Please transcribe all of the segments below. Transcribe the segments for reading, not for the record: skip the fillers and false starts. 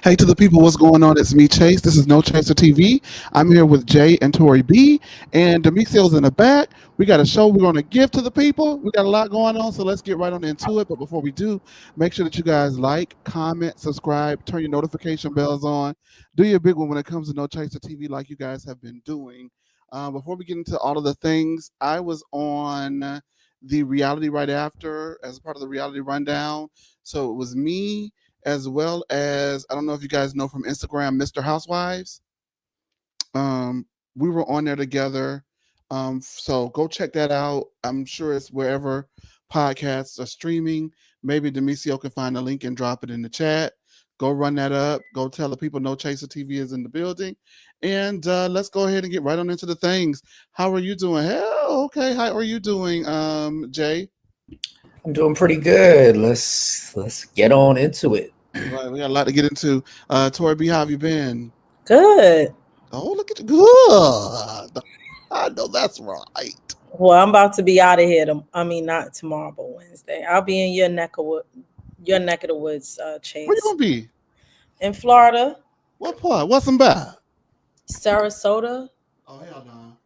Hey to the people, what's going on? It's me, Chase. This is No Chaser TV. I'm here with Jay and Tori B. And Demicio's in the back. We got a show we're going to give to the people. We got a lot going on, so let's get right on into it. But before we do, make sure that you guys like, comment, subscribe, turn your notification bells on. Do your big one when it comes to No Chaser TV like you guys have been doing. Before we get into all of the things, I was on the reality right after as part of the reality rundown. So it was me as well as I don't know if you guys know from Instagram, Mr. Housewives. We were on there together. So go check that out. I'm sure it's wherever podcasts are streaming. Maybe Demicio can find a link and drop it in the chat. Go run that up. Go tell the people No Chaser TV is in the building. And let's go ahead and get right on into the things. How are you doing? Hell, okay. How are you doing, Jay? I'm doing pretty good. Let's get on into it. Right, we got a lot to get into. Tori B, how have you been? Good. Oh, look at you. Good. I know that's right. Well, I'm about to be out of here. Not tomorrow, but Wednesday. I'll be in your neck of the woods, Chase. Where you gonna be? In Florida. What part? What's in bad? Sarasota. Oh hell no.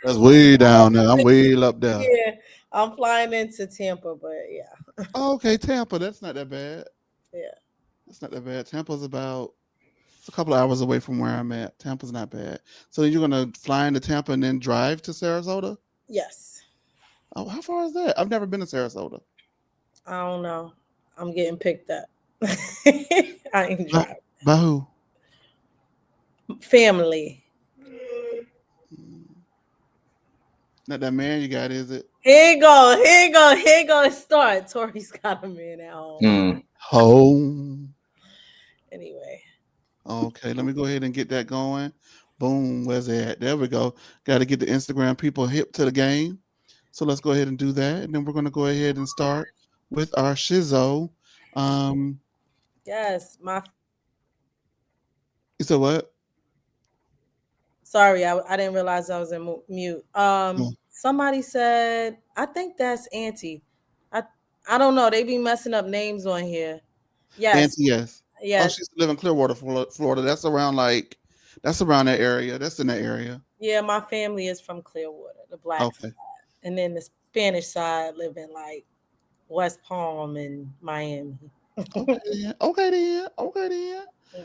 That's way down there. I'm way up there. Yeah, I'm flying into Tampa, but yeah. Oh, okay, Tampa. That's not that bad. Yeah. That's not that bad. Tampa's it's a couple of hours away from where I'm at. Tampa's not bad. So you're gonna fly into Tampa and then drive to Sarasota? Yes. Oh, how far is that? I've never been to Sarasota. I don't know. I'm getting picked up. I ain't driving. By who? Family. Not that man you got, is it? Here you go. Start. Tori's got a man at home. Home. Anyway. Okay, let me go ahead and get that going. Boom, where's it at? There we go. Got to get the Instagram people hip to the game. So let's go ahead and do that. And then we're going to go ahead and start with our shizzo. Yes, You said what? Sorry, I didn't realize I was in mute. Somebody said, I think that's Auntie. I don't know. They be messing up names on here. Yes. Auntie, yes. Yes. Oh, she used to live in Clearwater, Florida. That's around that area. That's in that area. Yeah, my family is from Clearwater, the black side. And then the Spanish side live in like West Palm and Miami. Okay then.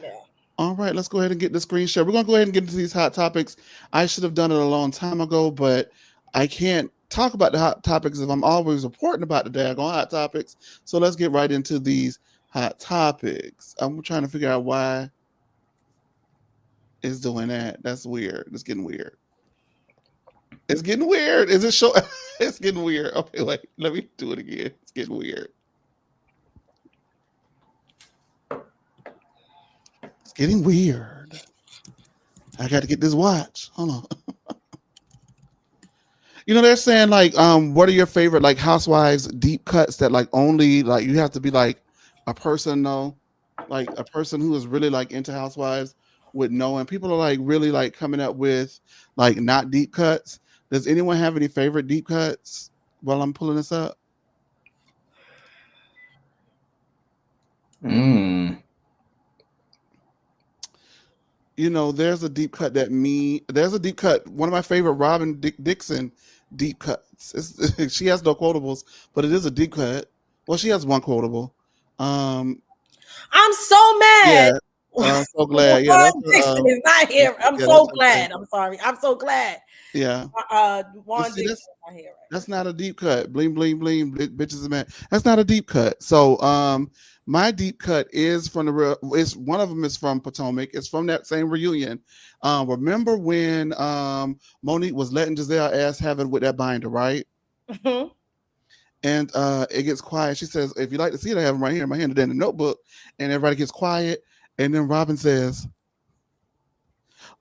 Yeah. All right, let's go ahead and get the screen share. We're going to go ahead and get into these hot topics. I should have done it a long time ago, but I can't talk about the hot topics if I'm always reporting about the daggone hot topics. So let's get right into these hot topics. I'm trying to figure out why it's doing that. That's weird. It's getting weird. Is it show? It's getting weird. Okay, wait. Let me do it again. It's getting weird. Getting weird. I got to get this watch. Hold on. They're saying like, what are your favorite like Housewives deep cuts that like only like you have to be like a person like a person who is really like into Housewives would know, and people are like really like coming up with like not deep cuts. Does anyone have any favorite deep cuts while I'm pulling this up? There's a deep cut one of my favorite Robin Dixon deep cuts. She has no quotables, but it is a deep cut. Well, she has one quotable. I'm so mad. Yeah, I'm so glad. Yeah, Dixon is not here. I'm so glad. I'm sorry. I'm so glad. Yeah. Juan Dixon is not here. That's not a deep cut. Bling, bling, bling. Bitches and man. That's not a deep cut. So, my deep cut is from one of them is from Potomac. It's from that same reunion. Remember when Monique was letting Giselle ass have it with that binder, right? Mm-hmm. And it gets quiet. She says, if you like to see it, I have them right here in my hand in the notebook. And everybody gets quiet. And then Robin says,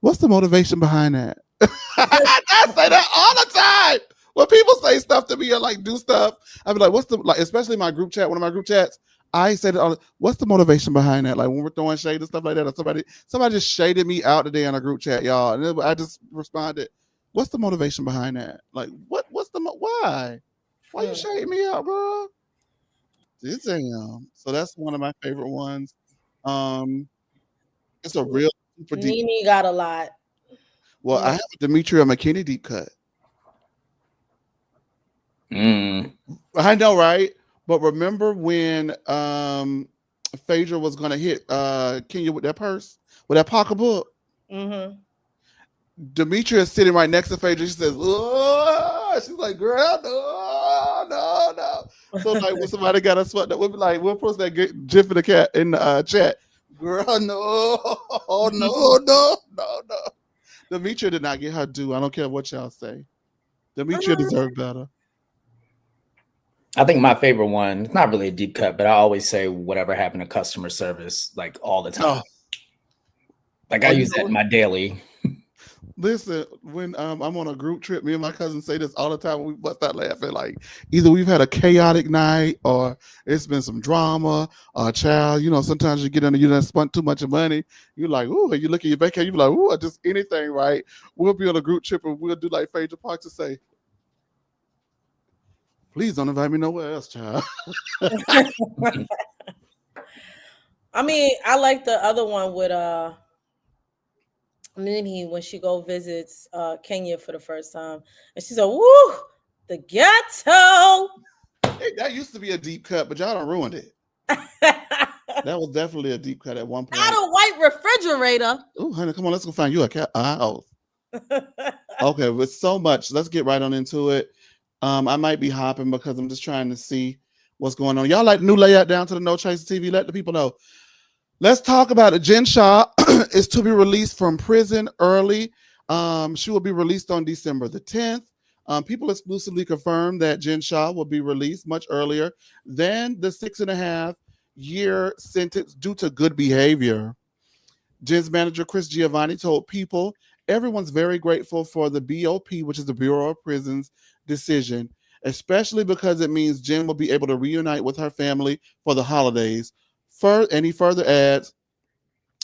what's the motivation behind that? I say that all the time. When people say stuff to me or like do stuff, I be like, what's the, like, especially my group chat, one of my group chats, I say that what's the motivation behind that? Like when we're throwing shade and stuff like that, or somebody just shaded me out today in a group chat, y'all. And then I just responded, what's the motivation behind that? Like, why? Why you shading me out, bro? Damn. So that's one of my favorite ones. Um, it's a real super deep. Nene got a lot. Well, I have a Demetria McKinney deep cut. I know, right? But remember when Phaedra was gonna hit Kenya with that purse, with that pocketbook? Mm-hmm. Demetria is sitting right next to Phaedra. She says, "Oh," she's like, "Girl, no, no, no." So like, when somebody got us fucked up, we'll be like, we'll post that gif in the chat. Girl, no, no, no, no, no. Demetria did not get her due. I don't care what y'all say. Demetria deserved better. I think my favorite one, it's not really a deep cut, but I always say whatever happened to customer service, like all the time. Like I use that in my daily. Listen, when I'm on a group trip, me and my cousin say this all the time when we bust out laughing. Like, either we've had a chaotic night or it's been some drama or child, sometimes you get under, you done spent too much money. You're like, ooh, and you look at your bank account, you be like, ooh, just anything, right? We'll be on a group trip and we'll do like Phaedra Parks to say, please don't invite me nowhere else, child. I mean, I like the other one with Nene when she go visits Kenya for the first time, and she said, "Woo, the ghetto." Hey, that used to be a deep cut, but y'all done ruined it. That was definitely a deep cut at one point. Not a white refrigerator. Oh, honey, come on, let's go find you a house. Okay, with so much, let's get right on into it. I might be hopping because I'm just trying to see what's going on. Y'all like the new layout down to the No Chaser TV? Let the people know. Let's talk about it. Jen Shah is to be released from prison early. She will be released on December the 10th. People exclusively confirmed that Jen Shah will be released much earlier than the 6.5-year sentence due to good behavior. Jen's manager, Chris Giovanni, told People, everyone's very grateful for the BOP, which is the Bureau of Prisons, decision, especially because it means Jen will be able to reunite with her family for the holidays. And he further adds,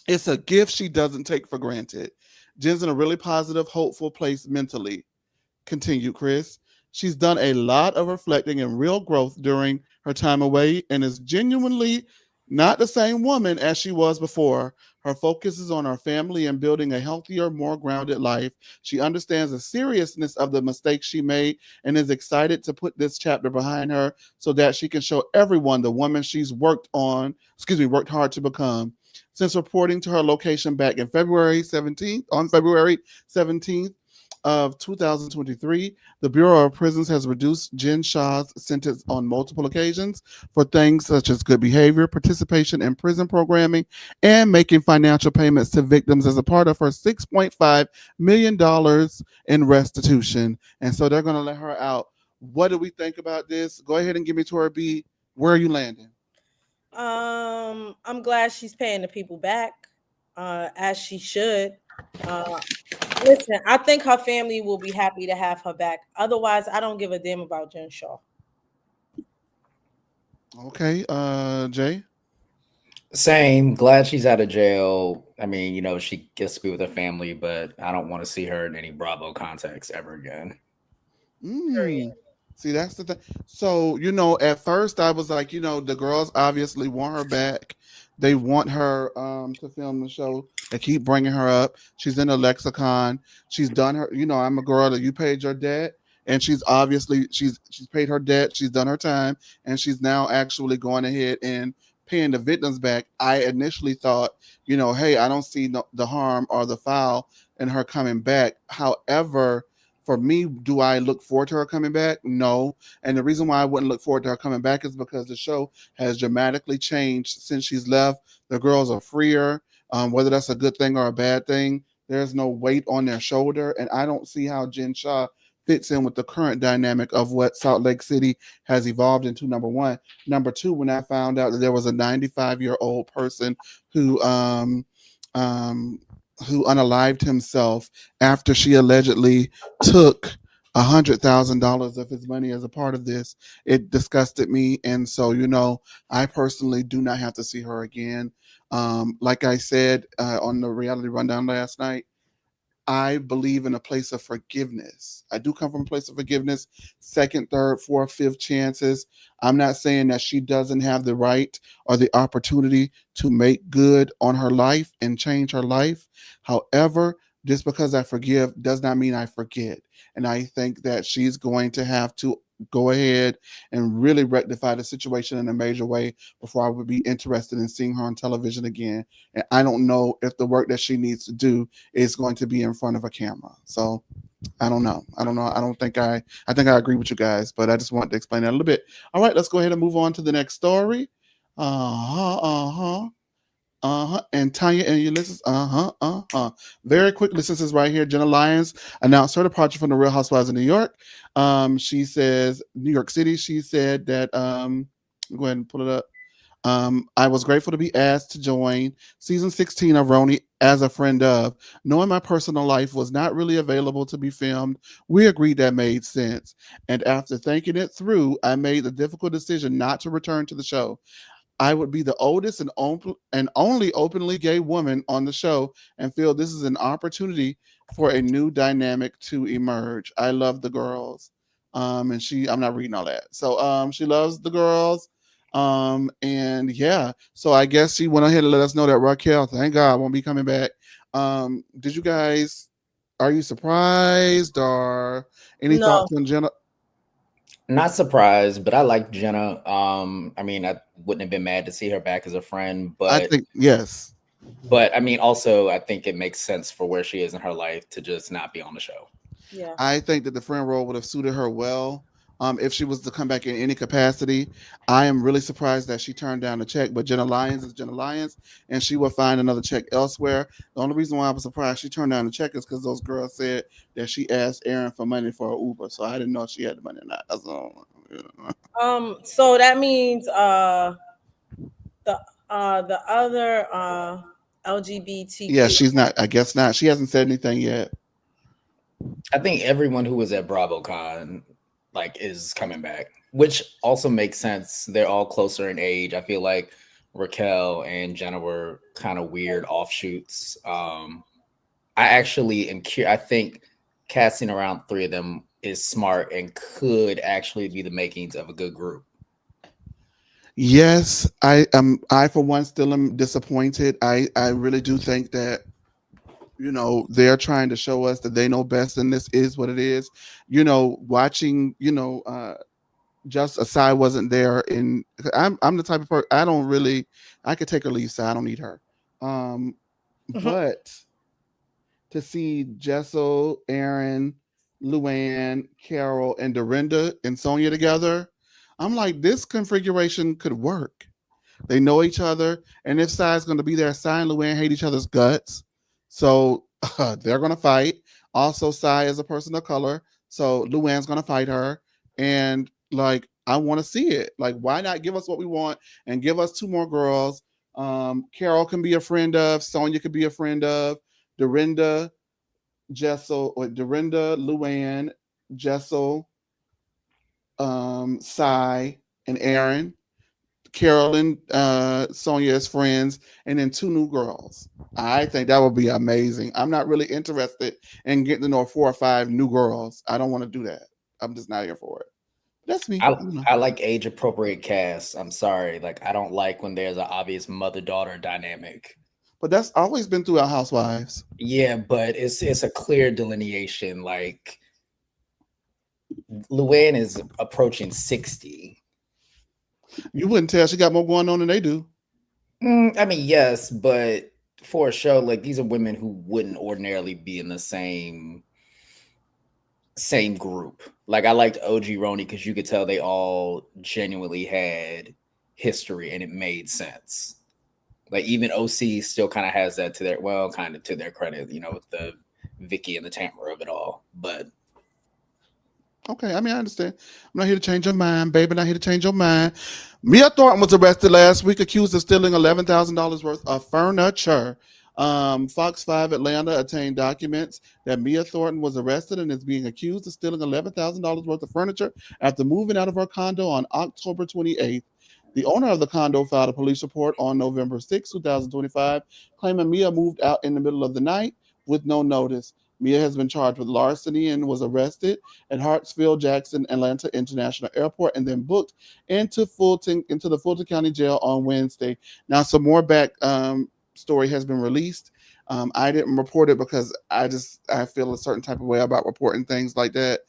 it's a gift she doesn't take for granted. Jen's in a really positive, hopeful place mentally. Continued Chris. She's done a lot of reflecting and real growth during her time away and is genuinely not the same woman as she was before. Her focus is on her family and building a healthier, more grounded life. She understands the seriousness of the mistakes she made and is excited to put this chapter behind her so that she can show everyone the woman she's worked hard to become. Since reporting to her location back in February 17th of 2023, the Bureau of Prisons has reduced Jen Shah's sentence on multiple occasions for things such as good behavior, participation in prison programming, and making financial payments to victims as a part of her $6.5 million in restitution. And so they're going to let her out. What do we think about this? Go ahead and give me to her, B. Where are you landing? I'm glad she's paying the people back, as she should. Listen, I think her family will be happy to have her back. Otherwise, I don't give a damn about Jen Shah. Okay, Jay. Same. Glad she's out of jail. I mean, she gets to be with her family, but I don't want to see her in any Bravo contacts ever again. See, that's the thing. So, at first I was like, the girls obviously want her back. They want her to film the show. They keep bringing her up. She's in the lexicon. She's done her, I'm a girl that you paid your debt. And she's obviously, she's paid her debt. She's done her time. And she's now actually going ahead and paying the victims back. I initially thought, hey, I don't see the harm or the foul in her coming back. However, for me, do I look forward to her coming back? No. And the reason why I wouldn't look forward to her coming back is because the show has dramatically changed since she's left. The girls are freer. Whether that's a good thing or a bad thing, there's no weight on their shoulder. And I don't see how Jen Shah fits in with the current dynamic of what Salt Lake City has evolved into, number one. Number two, when I found out that there was a 95-year-old person who unalived himself after she allegedly took $100,000 of his money as a part of this. It disgusted me, and so I personally do not have to see her again. Like I said on the reality rundown last night, I believe in a place of forgiveness. I do come from a place of forgiveness, second, third, fourth, fifth chances. I'm not saying that she doesn't have the right or the opportunity to make good on her life and change her life. However, just because I forgive does not mean I forget. And I think that she's going to have to go ahead and really rectify the situation in a major way before I would be interested in seeing her on television again. And I don't know if the work that she needs to do is going to be in front of a camera. So I don't know. I don't know. I think I agree with you guys, but I just wanted to explain that a little bit. All right, let's go ahead and move on to the next story. Uh-huh, uh-huh. And Tanya and Ulysses, Very quickly, since it's right here, Jenna Lyons announced her departure from the Real Housewives of New York. She says, New York City, she said that, go ahead and pull it up. I was grateful to be asked to join season 16 of Roni as a friend of. Knowing my personal life was not really available to be filmed, we agreed that made sense. And after thinking it through, I made the difficult decision not to return to the show. I would be the oldest and only openly gay woman on the show and feel this is an opportunity for a new dynamic to emerge. I love the girls. I'm not reading all that. So she loves the girls. And yeah, so I guess she went ahead and let us know that Raquel, thank God, won't be coming back. Did you guys, are you surprised or any No, thoughts on Jenna? Not surprised, but I like Jenna. I mean, I wouldn't have been mad to see her back as a friend, I think, yes. but I mean, also I think it makes sense for where she is in her life to just not be on the show. yeah. I think that the friend role would have suited her well if she was to come back in any capacity. I am really surprised that she turned down the check, but Jenna Lyons is Jenna Lyons, and she will find another check elsewhere. The only reason why I was surprised she turned down the check is because those girls said that she asked Aaron for money for an Uber, so I didn't know if she had the money or not. So that means the other Yeah, LGBTQ. she's not. I guess not. She hasn't said anything yet. I think everyone who was at BravoCon like is coming back, which also makes sense. They're all closer in age. I feel like Raquel and Jenna were kind of weird offshoots. I actually am curious. I think casting around three of them is smart and could actually be the makings of a good group. Yes, I for one still am disappointed. I really do think that they're trying to show us that they know best and this is what it is. Watching, just Asai wasn't there in I'm the type of person I don't really I could take or leave, so I don't need her. Um but to see Jessel, Aaron, Luann, Carol, and Dorinda and Sonia together, I'm like, this configuration could work. They know each other, and if Sai's going to be there, Sai and Luann hate each other's guts, so they're going to fight. Also, Sai is a person of color, so Luann's going to fight her, and like I want to see it. Like, why not give us what we want and give us two more girls? Carol can be a friend of, Sonia could be a friend of, Dorinda, Luann, Jessel, Sai, and Aaron. Carolyn, Sonia as friends, and then two new girls. I think that would be amazing. I'm not really interested in getting to know 4 or 5 new girls. I don't want to do that. I'm just not here for it. That's me. I like age appropriate casts. I'm sorry. Like, I don't like when there's an obvious mother daughter dynamic. But that's always been through our Housewives. Yeah, but it's a clear delineation. Like, Luann is approaching 60. You wouldn't tell she got more going on than they do. I mean, yes, but for a show, like, these are women who wouldn't ordinarily be in the same group. Like, I liked OG Roni because you could tell they all genuinely had history and it made sense. Like, even OC still kind of has that to their credit, with the Vicky and the Tamara of it all. But okay, I mean, I understand. I'm not here to change your mind, baby. Not here to change your mind. Mia Thornton was arrested last week, accused of stealing $11,000 worth of furniture. Fox 5 Atlanta obtained documents that Mia Thornton was arrested and is being accused of stealing $11,000 worth of furniture after moving out of her condo on October 28th. The owner of the condo filed a police report on November 6, 2025, claiming Mia moved out in the middle of the night with no notice. Mia has been charged with larceny and was arrested at Hartsfield-Jackson Atlanta International Airport and then booked into the Fulton County Jail on Wednesday. Now, some more back story has been released. I didn't report it because I feel a certain type of way about reporting things like that.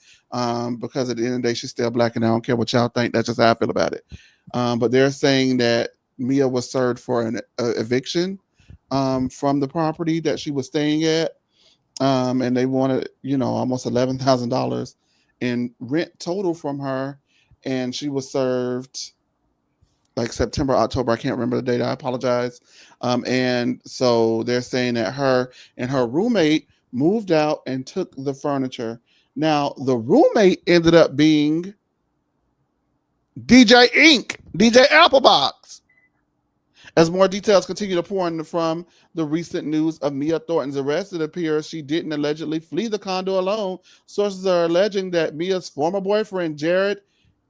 Because at the end of the day, she's still black, and I don't care what y'all think. That's just how I feel about it. But they're saying that Mia was served for an eviction from the property that she was staying at, and they wanted almost $11,000 in rent total from her, and she was served like September, October. I can't remember the date. I apologize. And so they're saying that her and her roommate moved out and took the furniture. Now, the roommate ended up being DJ Ink, DJ Applebox. As more details continue to pour in from the recent news of Mia Thornton's arrest, it appears she didn't allegedly flee the condo alone. Sources are alleging that Mia's former boyfriend, Jared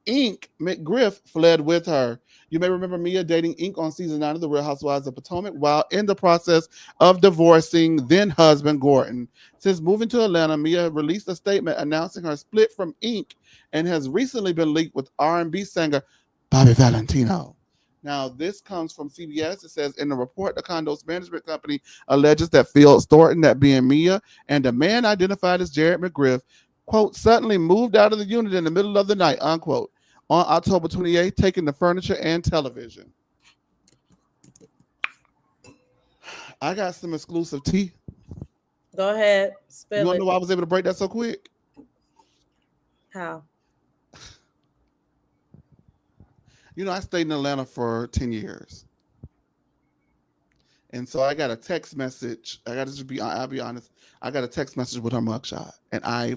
Ink McGriff, fled with her. You may remember Mia dating Ink on season 9 of The Real Housewives of Potomac while in the process of divorcing then husband Gordon. Since moving to Atlanta, Mia released a statement announcing her split from Ink and has recently been linked with R&B singer Bobby Valentino. Now, this comes from CBS. It says, in the report, the condo's management company alleges that Fields Thornton, that being Mia, and a man identified as Jared McGriff, quote, suddenly moved out of the unit in the middle of the night, unquote, on October 28th, taking the furniture and television. I got some exclusive tea. Go ahead. Spill you want it. to know why I was able to break that so quick? How? I stayed in Atlanta for 10 years. And so I got a text message. I'll be honest. I got a text message with her mugshot. And I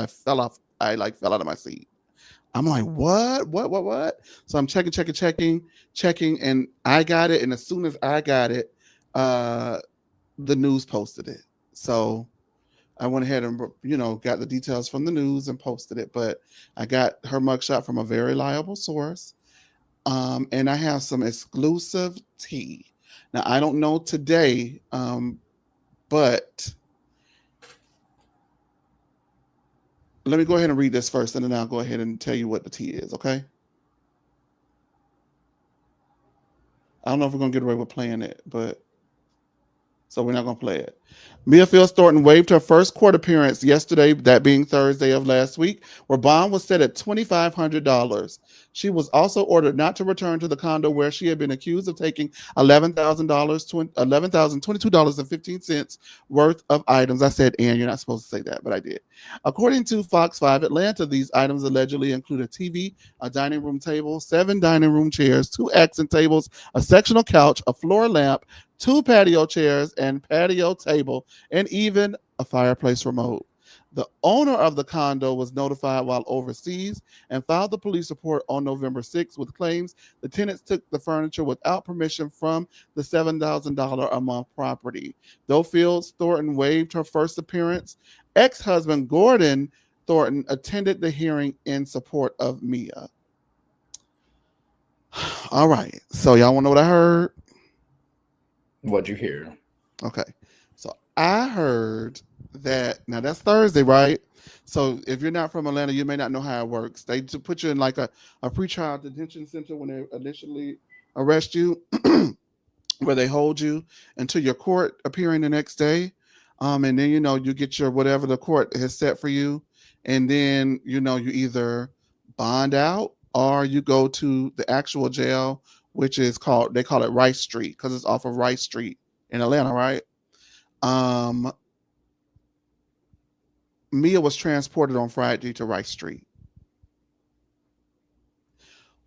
fell off. I fell out of my seat. I'm like, what? So I'm checking. And I got it. And as soon as I got it, the news posted it. So I went ahead and, got the details from the news and posted it. But I got her mugshot from a very reliable source. And I have some exclusive tea. Now, I don't know today, but let me go ahead and read this first, and then I'll go ahead and tell you what the tea is, okay? I don't know if we're going to get away with playing it, but so we're not going to play it. Mia Fields Thornton waived her first court appearance yesterday, that being Thursday of last week, where bond was set at $2,500. She was also ordered not to return to the condo where she had been accused of taking $11,022.15 worth of items. I said, and you're not supposed to say that, but I did. According to Fox 5 Atlanta, these items allegedly include a TV, a dining room table, 7 dining room chairs, 2 accent tables, a sectional couch, a floor lamp, 2 patio chairs and patio table, and even a fireplace remote. The owner of the condo was notified while overseas and filed the police report on November 6th with claims the tenants took the furniture without permission from the $7,000 a month property. Though Fields Thornton waived her first appearance, ex-husband Gordon Thornton attended the hearing in support of Mia. All right, so y'all want to know what I heard? What'd you hear? Okay. So I heard that, now that's Thursday, right? So if you're not from Atlanta, you may not know how it works. They put you in like a pretrial detention center when they initially arrest you, where they hold you until your court appearing the next day. And then, you get your whatever the court has set for you. And then, you either bond out or you go to the actual jail, which is they call it Rice Street because it's off of Rice Street in Atlanta, right? Mia was transported on Friday to Rice Street.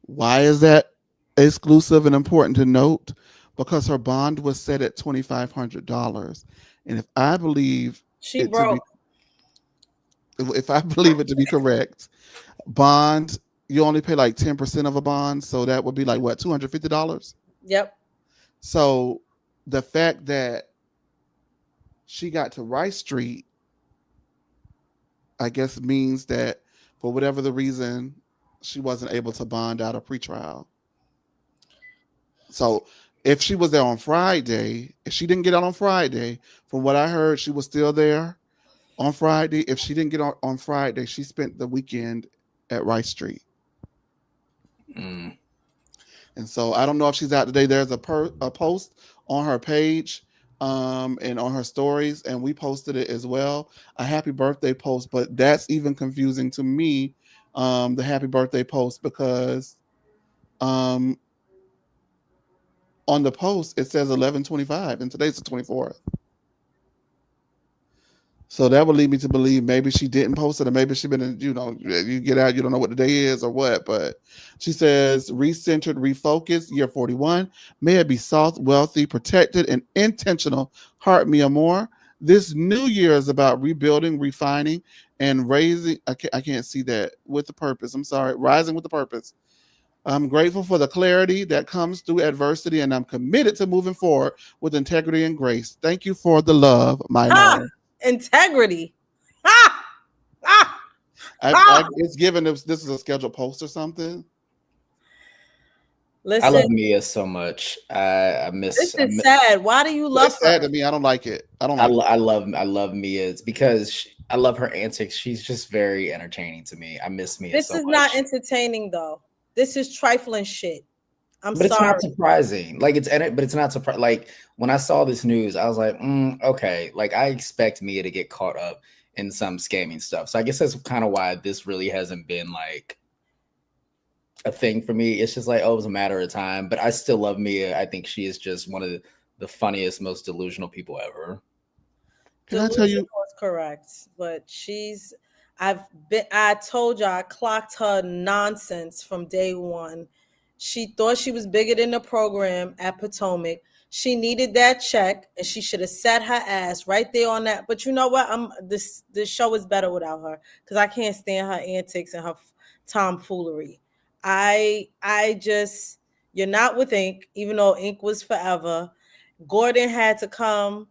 Why is that exclusive and important to note? Because her bond was set at $2,500. And if I believe she broke. If I believe it to be correct, bond, you only pay like 10% of a bond. So that would be like what, $250? Yep. So the fact that she got to Rice Street, I guess means that for whatever the reason, she wasn't able to bond out a pretrial. So if she was there on Friday, if she didn't get out on Friday, from what I heard, she was still there. on Friday. If she didn't get on Friday, she spent the weekend at Rice Street. Mm. And so I don't know if she's out today. There's a post on her page and on her stories, and we posted it as well. A happy birthday post, but that's even confusing to me. The happy birthday post because um, on the post it says 11:25, and today's the 24th. So that would lead me to believe maybe she didn't post it, or maybe she been in, you get out, you don't know what the day is or what. But she says, recentered, refocused, year 41. May it be soft, wealthy, protected, and intentional. Heart me more. This new year is about rebuilding, refining, and raising. I can't see that with the purpose. I'm sorry, rising with the purpose. I'm grateful for the clarity that comes through adversity, and I'm committed to moving forward with integrity and grace. Thank you for the love, my Ha! love. Integrity. Ha! Ha! Ha! It's given this is a scheduled post or something. I Listen, love Mia so much. I this miss. is sad. Why do you love It's sad to her? me. I don't like it. I don't like it. I love Mia. It's because I love her antics. She's just very entertaining to me. I miss Mia This so is not much. entertaining though. This is trifling shit. I'm But it's not sorry. surprising. Like but it's not surprising. Like when I saw this news, I was like, okay. Like I expect Mia to get caught up in some scamming stuff. So I guess that's kind of why this really hasn't been like a thing for me. It's just like, oh, it was a matter of time. But I still love Mia. I think she is just one of the funniest, most delusional people ever. Can I tell Delusional you? is correct, but I told you I clocked her nonsense from day one. She thought she was bigger than the program at Potomac. She needed that check and she should have sat her ass right there on that. But you know what? This show is better without her because I can't stand her antics and her tomfoolery. I just you're not with Ink, even though Ink was forever. Gordon had to come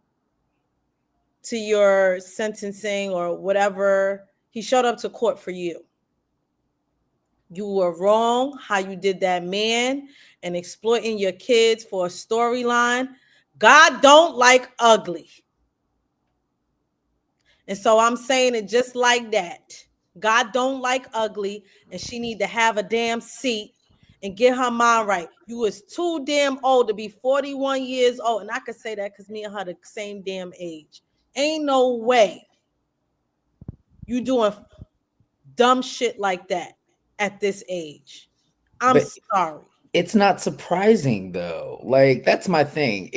to your sentencing or whatever. He showed up to court for you. You were wrong how you did that man and exploiting your kids for a storyline. God don't like ugly. And so I'm saying it just like that. God don't like ugly and she need to have a damn seat and get her mind right. You was too damn old to be 41 years old. And I could say that because me and her the same damn age. Ain't no way you doing dumb shit like that at this age. I'm But sorry. it's not surprising though. Like that's my thing.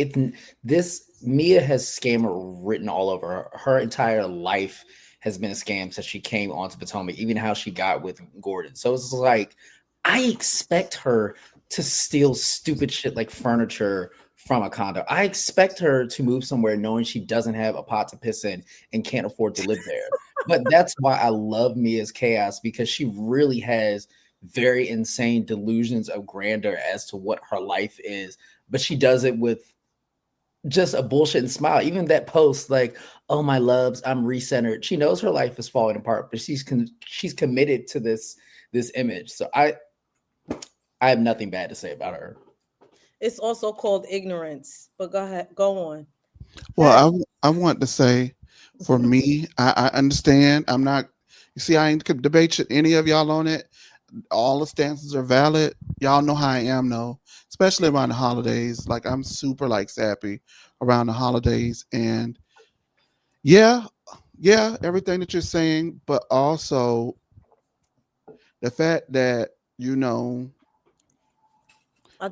This Mia has scammer written all over her. Her entire life has been a scam since she came onto Potomac, even how she got with Gordon. So it's like I expect her to steal stupid shit like furniture from a condo. I expect her to move somewhere knowing she doesn't have a pot to piss in and can't afford to live there. But that's why I love Mia's chaos because she really has very insane delusions of grandeur as to what her life is, but she does it with just a bullshit and smile. Even that post, like, "Oh my loves, I'm recentered." She knows her life is falling apart, but she's committed to this image. So I have nothing bad to say about her. It's also called ignorance. But go ahead, go on. Hey. Well, I want to say, for me, I understand. I'm not. You see, I ain't could debate any of y'all on it. All the stances are valid. Y'all know how I am, though, especially around the holidays. Like I'm super like sappy around the holidays, and yeah, yeah, everything that you're saying, but also the fact that I you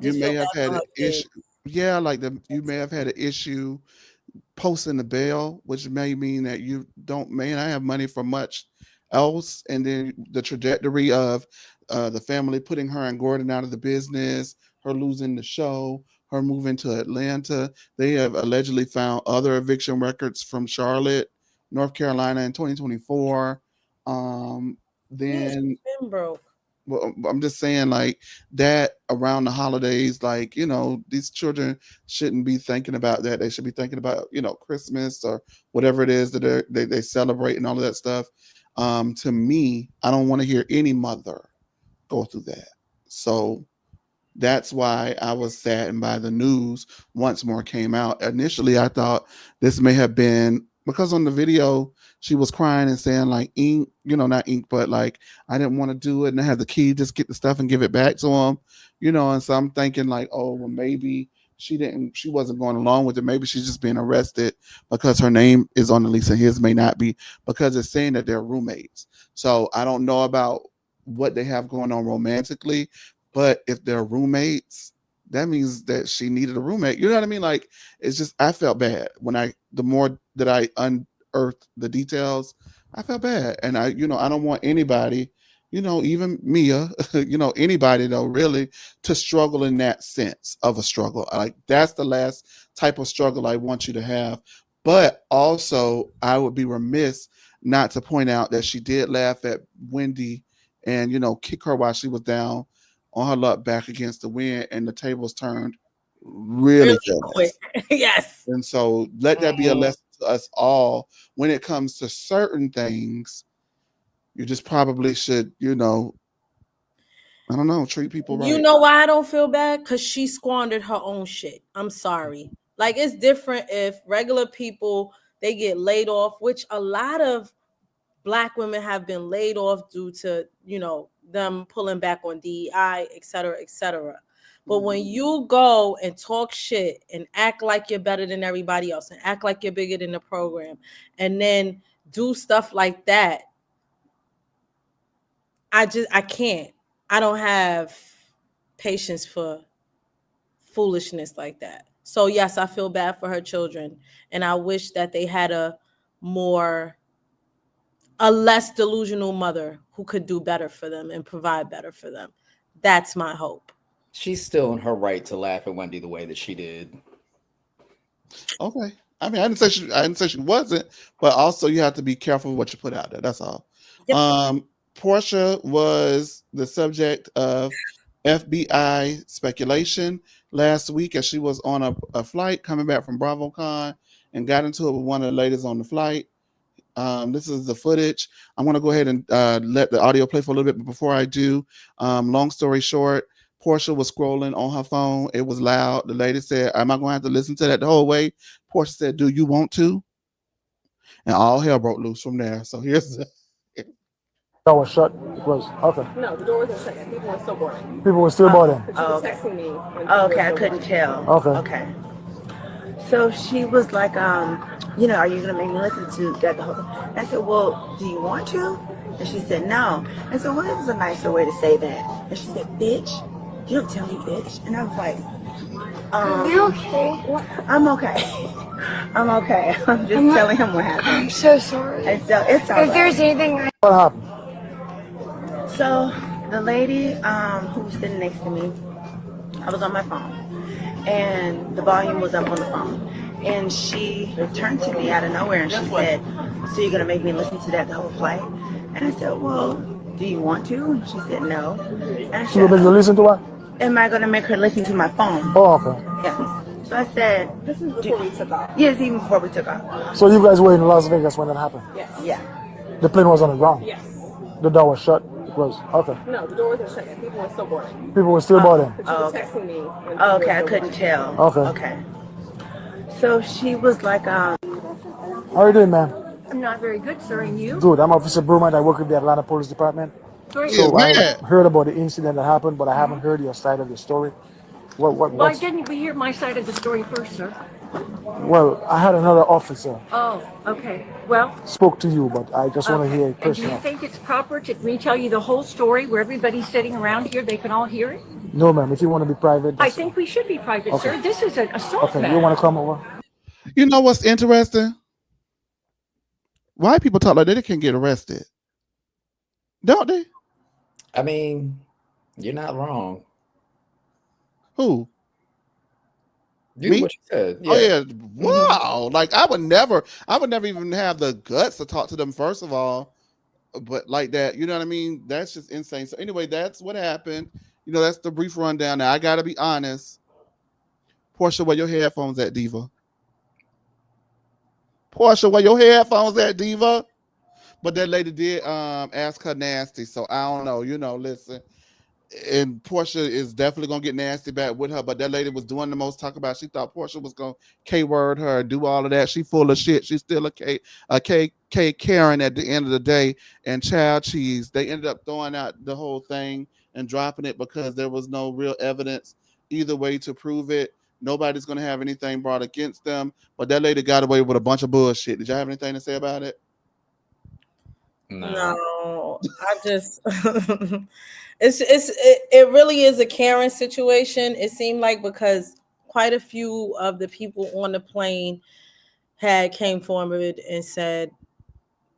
just may feel have bad had for an her issue. kids. Yeah, like you may have had an issue posting the bail, which may mean that you don't may not have money for much else, and then the trajectory of the family putting her and Gordon out of the business, her losing the show, her moving to Atlanta. They have allegedly found other eviction records from Charlotte, North Carolina in 2024. Yeah, Then she's been broke. well, I'm just saying like that around the holidays, like, these children shouldn't be thinking about that. They should be thinking about, Christmas or whatever it is that they celebrate and all of that stuff. To me, I don't want to hear any mother go through that. So that's why I was saddened by the news once more came out. Initially, I thought this may have been because on the video she was crying and saying like ink, not ink, but like I didn't want to do it and I had the key, just get the stuff and give it back to him, and so I'm thinking like, oh well, maybe she wasn't going along with it. Maybe she's just being arrested because her name is on the lease and his may not be, because it's saying that they're roommates. So I don't know about what they have going on romantically, but if they're roommates, that means that she needed a roommate. You know what I mean? Like, it's just, I felt bad the more that I unearthed the details, I felt bad. And I don't want anybody, even Mia, anybody though, really, to struggle in that sense of a struggle. Like, that's the last type of struggle I want you to have. But also, I would be remiss not to point out that she did laugh at Wendy and, kick her while she was down on her luck back against the wind, and the tables turned really quick. Yes. And so let that be a lesson to us all. When it comes to certain things, you just probably should, I don't know, treat people right. You know why I don't feel bad? Because she squandered her own shit. I'm sorry. Like, it's different if regular people, they get laid off, which a lot of Black women have been laid off due to, them pulling back on DEI, et cetera, et cetera. But when you go and talk shit and act like you're better than everybody else and act like you're bigger than the program and then do stuff like that, I can't. I don't have patience for foolishness like that. So yes, I feel bad for her children, and I wish that they had a less delusional mother who could do better for them and provide better for them. That's my hope. She's still in her right to laugh at Wendy the way that she did. Okay. I mean, I didn't say she wasn't, but also you have to be careful with what you put out there. That's all. Yep. Portia was the subject of FBI speculation last week as she was on a flight coming back from BravoCon and got into it with one of the ladies on the flight. This is the footage. I'm going to go ahead and let the audio play for a little bit, but before I do, long story short, Portia was scrolling on her phone. It was loud. The lady said, am I going to have to listen to that the whole way? Portia said, do you want to? And all hell broke loose from there. So here's the... Door was shut. It was okay. No, the door wasn't shut. People were still boarding. People were still boarding. She was texting me. Okay, I couldn't tell. Okay. So she was like, are you gonna make me listen to that the whole time? I said, well, do you want to? And she said, no. I said, well, it was a nicer way to say that. And she said, bitch, you don't tell me bitch. And I was like, Are you okay? I'm okay. I'm okay. I'm just telling him what happened. I'm so sorry. And so it's all If there's anything What happened? So the lady who was sitting next to me, I was on my phone, and the volume was up on the phone. And she turned to me out of nowhere and she said, so you're going to make me listen to that the whole flight? And I said, well, do you want to? And she said, no. And I said, She will make you listen to what? am I going to make her listen to my phone? Oh, okay. Yeah. So I said, this is before we took off. yes, even before we took off. So you guys were in Las Vegas when that happened? Yes. Yeah. The plane was on the ground? Yes. The door was shut? It was? Okay. No, the door wasn't shut yet. People were still boarding. People were still boarding? But she was texting me. Okay, I couldn't tell. Okay. So she was like, How are you doing, ma'am? I'm not very good, sir, and you? Good. I'm Officer Brumant. I work with the Atlanta Police Department. Great. So I man. heard about the incident that happened, but I haven't heard your side of the story. Why didn't you hear my side of the story first, sir? Well, I had another officer Oh, okay. Well, spoke to you, but I just want to hear it and do you personally. think it's proper to me tell you the whole story where everybody's sitting around here, they can all hear it? No, ma'am. If you want to be private, I think we should be private, Okay. sir. This is an assault okay. matter. You want to come over? You know what's interesting? White people talk like they can get arrested. Don't they? I mean, you're not wrong. Who? You what you said. Oh yeah. Wow. Like I would never even have the guts to talk to them, first of all. But like that, you know what I mean? That's just insane. So anyway, that's what happened. That's the brief rundown. Now I gotta be honest. Portia, where your headphones at, Diva? Portia, where your headphones at, Diva? But that lady did ask her nasty, so I don't know. Listen. and Portia is definitely gonna get nasty back with her. But that lady was doing the most talk about. She thought Portia was gonna K word her, do all of that. She full of shit. She's still a K Karen at the end of the day. And child cheese, they ended up throwing out the whole thing and dropping it because there was no real evidence either way to prove it. Nobody's gonna have anything brought against them. But that lady got away with a bunch of bullshit. Did y'all have anything to say about it? No. No, I just it really is a Karen situation. It seemed like because quite a few of the people on the plane had came forward and said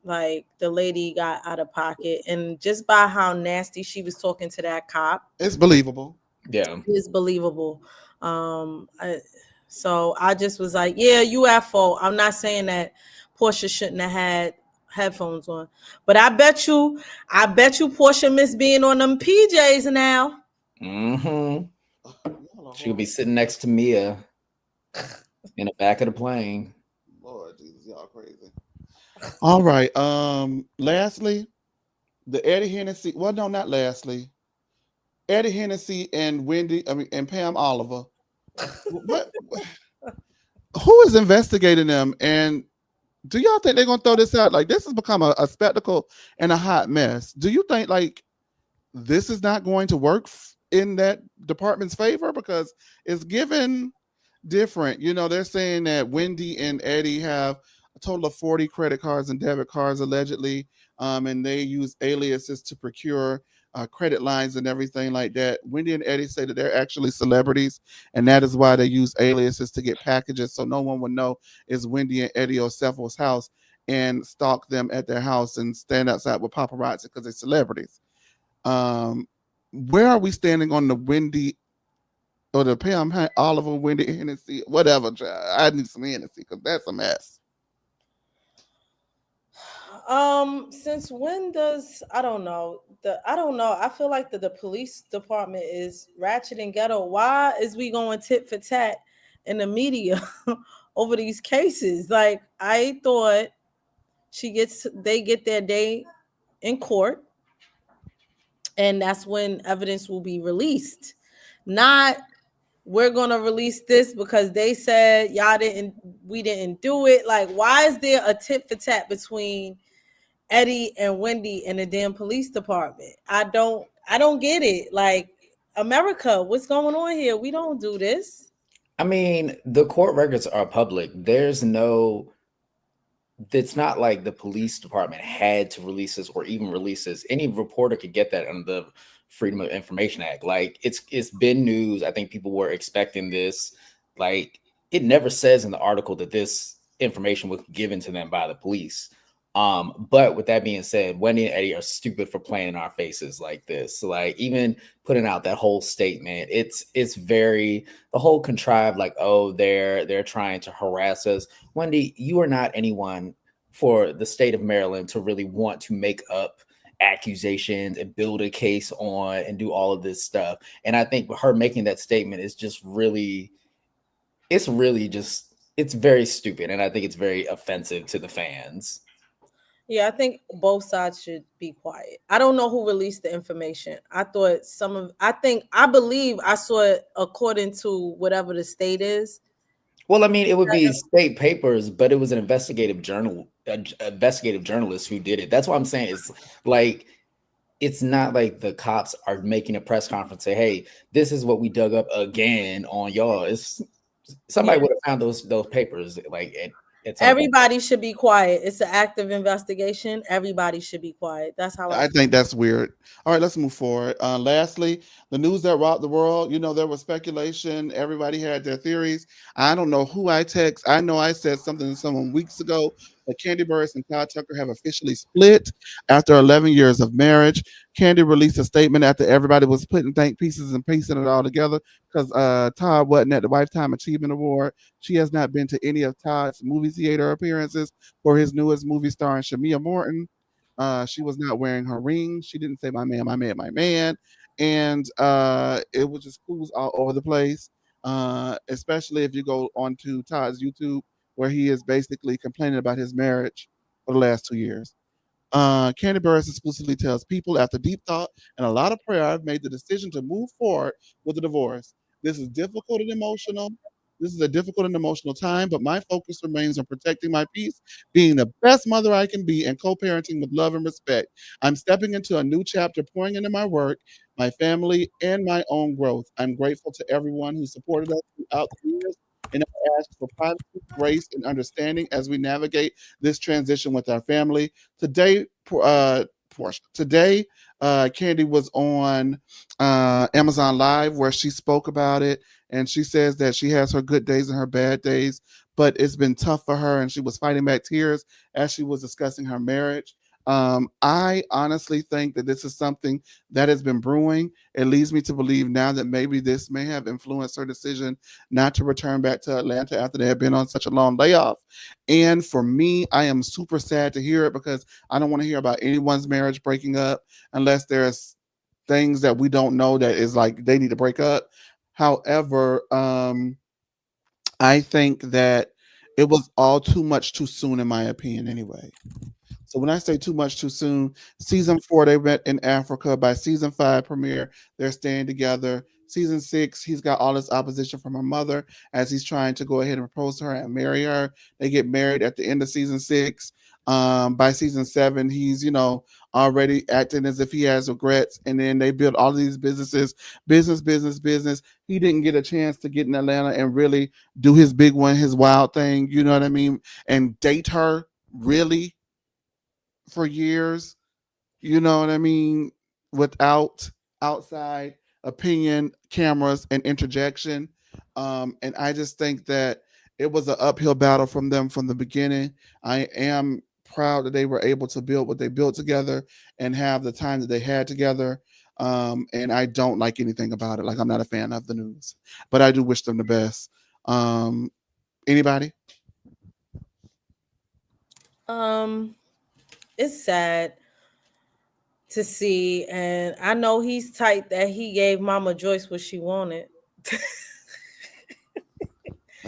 like the lady got out of pocket, and just by how nasty she was talking to that cop It's believable. Yeah. is believable. So I just was like, yeah, you at fault. I'm not saying that Portia shouldn't have had headphones on, but I bet you Portia miss being on them PJs now. Mm-hmm. Y'all are She could be horrible. sitting next to Mia in the back of the plane. Lord Jesus, y'all crazy. All right. Lastly, the Eddie Hennessy. Well, no, not lastly. Eddie Hennessy and and Pam Oliver. What? Who is investigating them? And do y'all think they're gonna throw this out? Like this has become a spectacle and a hot mess. Do you think like this is not going to work in that department's favor because it's given different. You know, they're saying that Wendy and Eddie have a total of 40 credit cards and debit cards allegedly, and they use aliases to procure credit lines and everything like that. Wendy and Eddie say that they're actually celebrities, and that is why they use aliases to get packages so no one would know it's Wendy and Eddie or Sephal's house and stalk them at their house and stand outside with paparazzi because they're celebrities. Um, where are we standing on the Wendy or the Pam Oliver, Wendy Hennessy, whatever? I need some Hennessy because that's a mess. Since when does I don't know. I feel like the police department is ratchet and ghetto. Why is we going tit for tat in the media over these cases? Like I thought they get their day in court, and that's when evidence will be released. Not we're gonna release this because they said we didn't do it. Like, why is there a tit for tat between Eddie and Wendy and the damn police department? I don't get it. Like, America, what's going on here? We don't do this. I mean, the court records are public. There's no, it's not like the police department had to release this or even release this. Any reporter could get that under the Freedom of Information Act. Like it's been news. I think people were expecting this. Like it never says in the article that this information was given to them by the police. But with that being said, Wendy and Eddie are stupid for playing in our faces like this. Like even putting out that whole statement, it's very the whole contrived, like, oh, they're trying to harass us. Wendy, you are not anyone for the state of Maryland to really want to make up accusations and build a case on and do all of this stuff. And I think her making that statement is just really, it's really just, it's very stupid. And I think it's very offensive to the fans. Yeah, I think both sides should be quiet. I don't know who released the information. I believe I saw it according to whatever the state is. Well, I mean, it would be state papers, but it was an investigative journalist who did it. That's what I'm saying. It's like it's not like the cops are making a press conference say, "Hey, this is what we dug up again on y'all." It's somebody would have found those papers like at some point. Everybody should be quiet. It's an active investigation. Everybody should be quiet. That's how I I feel. think that's weird. All right, let's move forward. Lastly, the news that rocked the world. You know, there was speculation. Everybody had their theories. I don't know who I text. I know I said something to someone weeks ago, but Candy Burris and Todd Tucker have officially split after 11 years of marriage. Candy released a statement after everybody was putting think pieces and piecing it all together because Todd wasn't at the Lifetime Achievement Award. She has not been to any of Todd's movie theater appearances for his newest movie starring Shamia Morton. She was not wearing her ring. She didn't say my man, my man, my man. And it was just clues all over the place. Especially if you go onto Todd's YouTube, where he is basically complaining about his marriage for the last 2 years. Candy Burris exclusively tells people after deep thought and a lot of prayer, I've made the decision to move forward with the divorce. This is difficult and emotional. This is a difficult and emotional time, but my focus remains on protecting my peace, being the best mother I can be, and co parenting with love and respect. I'm stepping into a new chapter, pouring into my work, my family, and my own growth. I'm grateful to everyone who supported us throughout the years and I ask for privacy, grace, and understanding as we navigate this transition with our family. Today, Candy was on Amazon Live where she spoke about it, and she says that she has her good days and her bad days, but it's been tough for her, and she was fighting back tears as she was discussing her marriage. I honestly think that this is something that has been brewing. It leads me to believe now that maybe this may have influenced her decision not to return back to Atlanta after they had been on such a long layoff. And for me, I am super sad to hear it because I don't want to hear about anyone's marriage breaking up unless there's things that we don't know that is like they need to break up. However, I think that it was all too much too soon, in my opinion, anyway. So when I say too much too soon, season 4 they met in Africa. By season 5 premiere, they're staying together. Season 6, he's got all this opposition from her mother as he's trying to go ahead and propose to her and marry her. They get married at the end of season 6. By season 7, he's already acting as if he has regrets, and then they build all of these businesses, business. He didn't get a chance to get in Atlanta and really do his big one, his wild thing. You know what I mean? And date her really for years, you know what I mean, without outside opinion, cameras, and interjection. And I just think that it was an uphill battle from them from the beginning. I am proud that they were able to build what they built together and have the time that they had together. And I don't like anything about it. Like, I'm not a fan of the news, but I do wish them the best. Anybody? It's sad to see, and I know he's tight that he gave Mama Joyce what she wanted.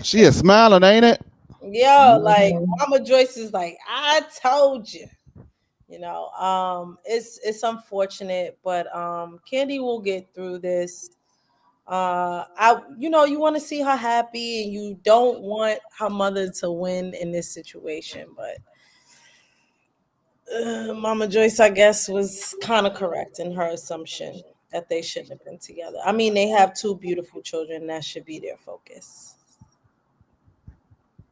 She is smiling, ain't it? Yo, like Mama Joyce is like, I told you. It's unfortunate, but Candy will get through this. You want to see her happy, and you don't want her mother to win in this situation, but Mama Joyce, I guess, was kind of correct in her assumption that they shouldn't have been together. I mean, they have 2 beautiful children. That should be their focus.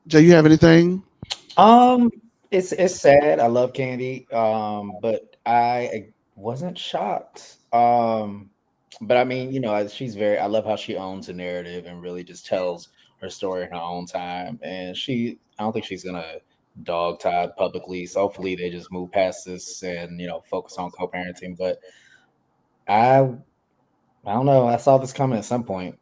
Jay, you have anything? Um, it's sad. I love Candy, but I wasn't shocked. But I mean, she's very. I love how she owns a narrative and really just tells her story in her own time. And I don't think she's gonna dog Todd publicly. So hopefully they just move past this and focus on co-parenting. But I don't know. I saw this coming at some point.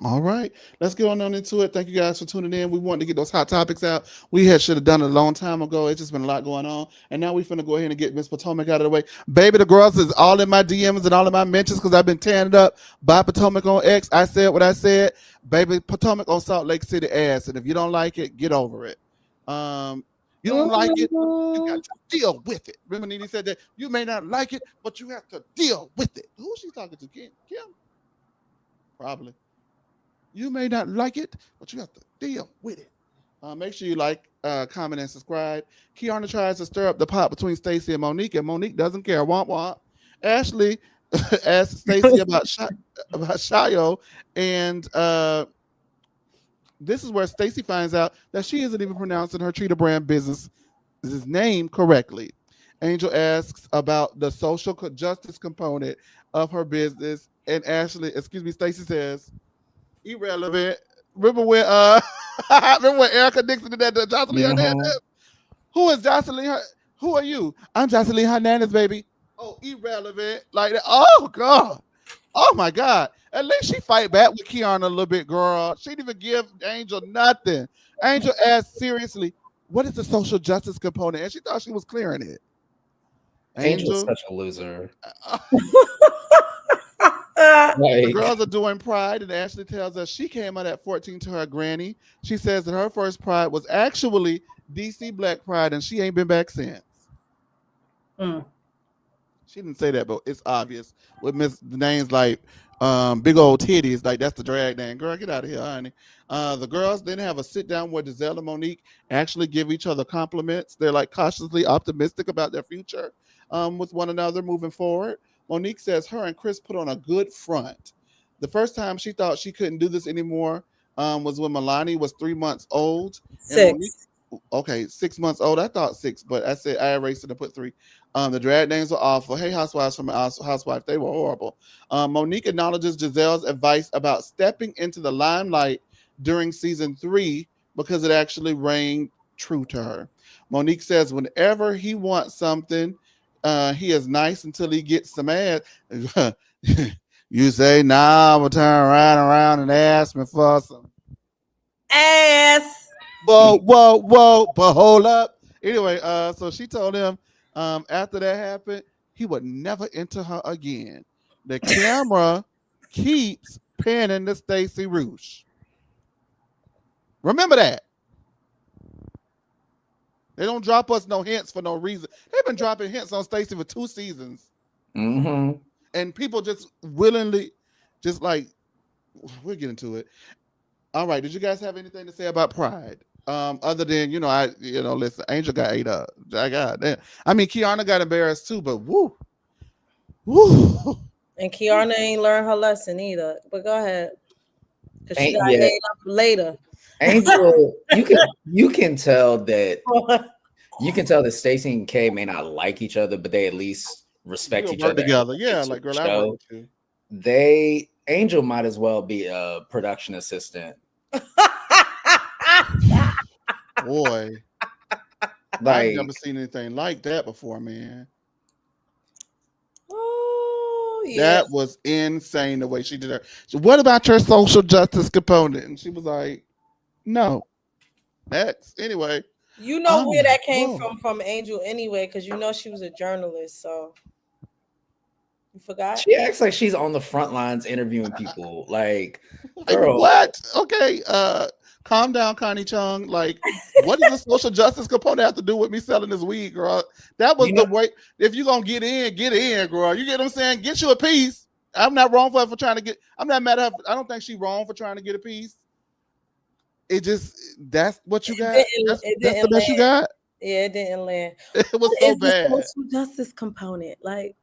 All right, let's get on into it. Thank you guys for tuning in. We wanted to get those hot topics out. We should have done it a long time ago. It's just been a lot going on, and now we're finna go ahead and get Miss Potomac out of the way. Baby, the girls is all in my DMs and all in my mentions because I've been tearing it up by Potomac on X. I said what I said. Baby, Potomac on Salt Lake City ass, and if you don't like it, get over it. You don't like it, you got to deal with it. Remember, Nene said that you may not like it, but you have to deal with it. Who is she talking to? Kim? Probably. You may not like it, but you have to deal with it. Make sure you like, comment, and subscribe. Kiana tries to stir up the pot between Stacey and Monique doesn't care. Womp womp. Ashley asked Stacey about Shayo, and this is where Stacey finds out that she isn't even pronouncing her Cheetah Brand business his name correctly. Angel asks about the social justice component of her business, and Stacey says, irrelevant. Remember when remember when Erica Dixon did that to Jocelyn Hernandez? Who is Jocelyn? Who are you? I'm Jocelyn Hernandez, baby. Oh, irrelevant. Like that. Oh God. Oh my God. At least she fight back with Kiana a little bit, girl. She didn't even give Angel nothing. Angel asked seriously, what is the social justice component? And she thought she was clearing it. Angel's such a loser. The girls are doing Pride, and Ashley tells us she came out at 14 to her granny. She says that her first Pride was actually DC Black Pride, and she ain't been back since. Mm. She didn't say that, but it's obvious with Miss the names like big old titties, like that's the drag name. Girl, get out of here, honey. The girls then have a sit down where Giselle and Monique actually give each other compliments. They're like cautiously optimistic about their future with one another moving forward. Monique says her and Chris put on a good front. The first time she thought she couldn't do this anymore was when Milani was 3 months old, and Monique. 6. Okay, 6 months old. I thought six, but I said I erased it and put three. The drag names were awful. Hey, Housewives from Housewife, they were horrible. Monique acknowledges Giselle's advice about stepping into the limelight during season 3 because it actually rang true to her. Monique says whenever he wants something, he is nice until he gets some ass. You say, nah, I'm going to turn around and ask me for some Ass. whoa, but hold up. Anyway, so she told him after that happened, he would never enter her again. The camera keeps panning to Stacey Roosh. Remember that. They don't drop us no hints for no reason. They've been dropping hints on Stacey for 2 seasons. Mm-hmm. And people just willingly, just like, we'll get into it. All right. Did you guys have anything to say about Pride? Other than, listen, Angel got ate up. I got that. I mean, Kiana got embarrassed too, but woo. And Kiana ain't learned her lesson either. But go ahead. Because she got Yeah. ate up later. Angel, you can tell that Stacey and Kay may not like each other, but they at least respect each other together. Yeah, like girl, I work with you. Angel might as well be a production assistant. Boy, Like, I've never seen anything like that before, man. Oh, yeah. That was insane the way she did her. So what about your social justice component? And she was like, no. Next. Anyway. You know where that came whoa. from Angel anyway, because you know she was a journalist, so you forgot? she acts like she's on the front lines interviewing people. Like, Girl. What? Okay. Calm down, Connie Chung. Like, what does the social justice component have to do with me selling this weed, girl? That was the way. If you're gonna get in, girl. You get what I'm saying? Get you a piece. I'm not wrong for trying to get. I'm not mad at her. I don't think she's wrong for trying to get a piece. It just that's what you got. That's the best you got. Yeah, it didn't land. It was so bad. The social justice component, like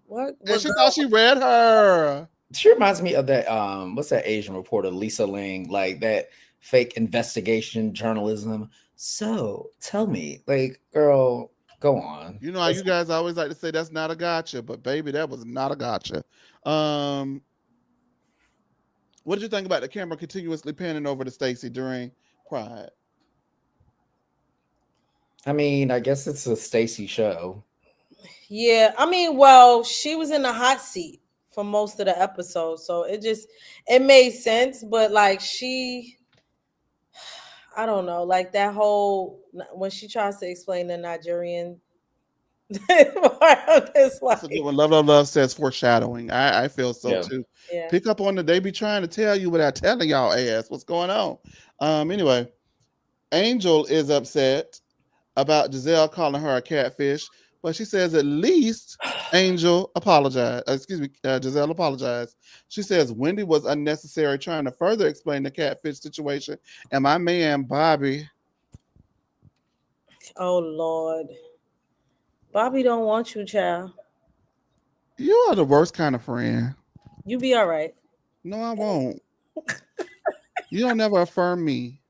what? And she thought she read her. She reminds me of that. What's that Asian reporter, Lisa Ling? Like that fake investigation journalism. So tell me, like, girl, go on. You know how you guys always like to say that's not a gotcha, but baby, that was not a gotcha. What did you think about the camera continuously panning over to Stacey during Pride? I mean, I guess it's a Stacey show. Yeah, I mean, well, she was in the hot seat for most of the episode, so it made sense. But like I don't know, like that whole when she tries to explain the Nigerian. It's like, when love says foreshadowing. I feel so too. Yeah. Pick up on they be trying to tell you without telling y'all ass what's going on. Anyway, Angel is upset about Giselle calling her a catfish, but she says at least Angel apologized. Giselle apologized. She says Wendy was unnecessary trying to further explain the catfish situation, and my man Bobby. Oh Lord. Bobby don't want you, child. You are the worst kind of friend. You be all right. No, I won't. You don't never affirm me.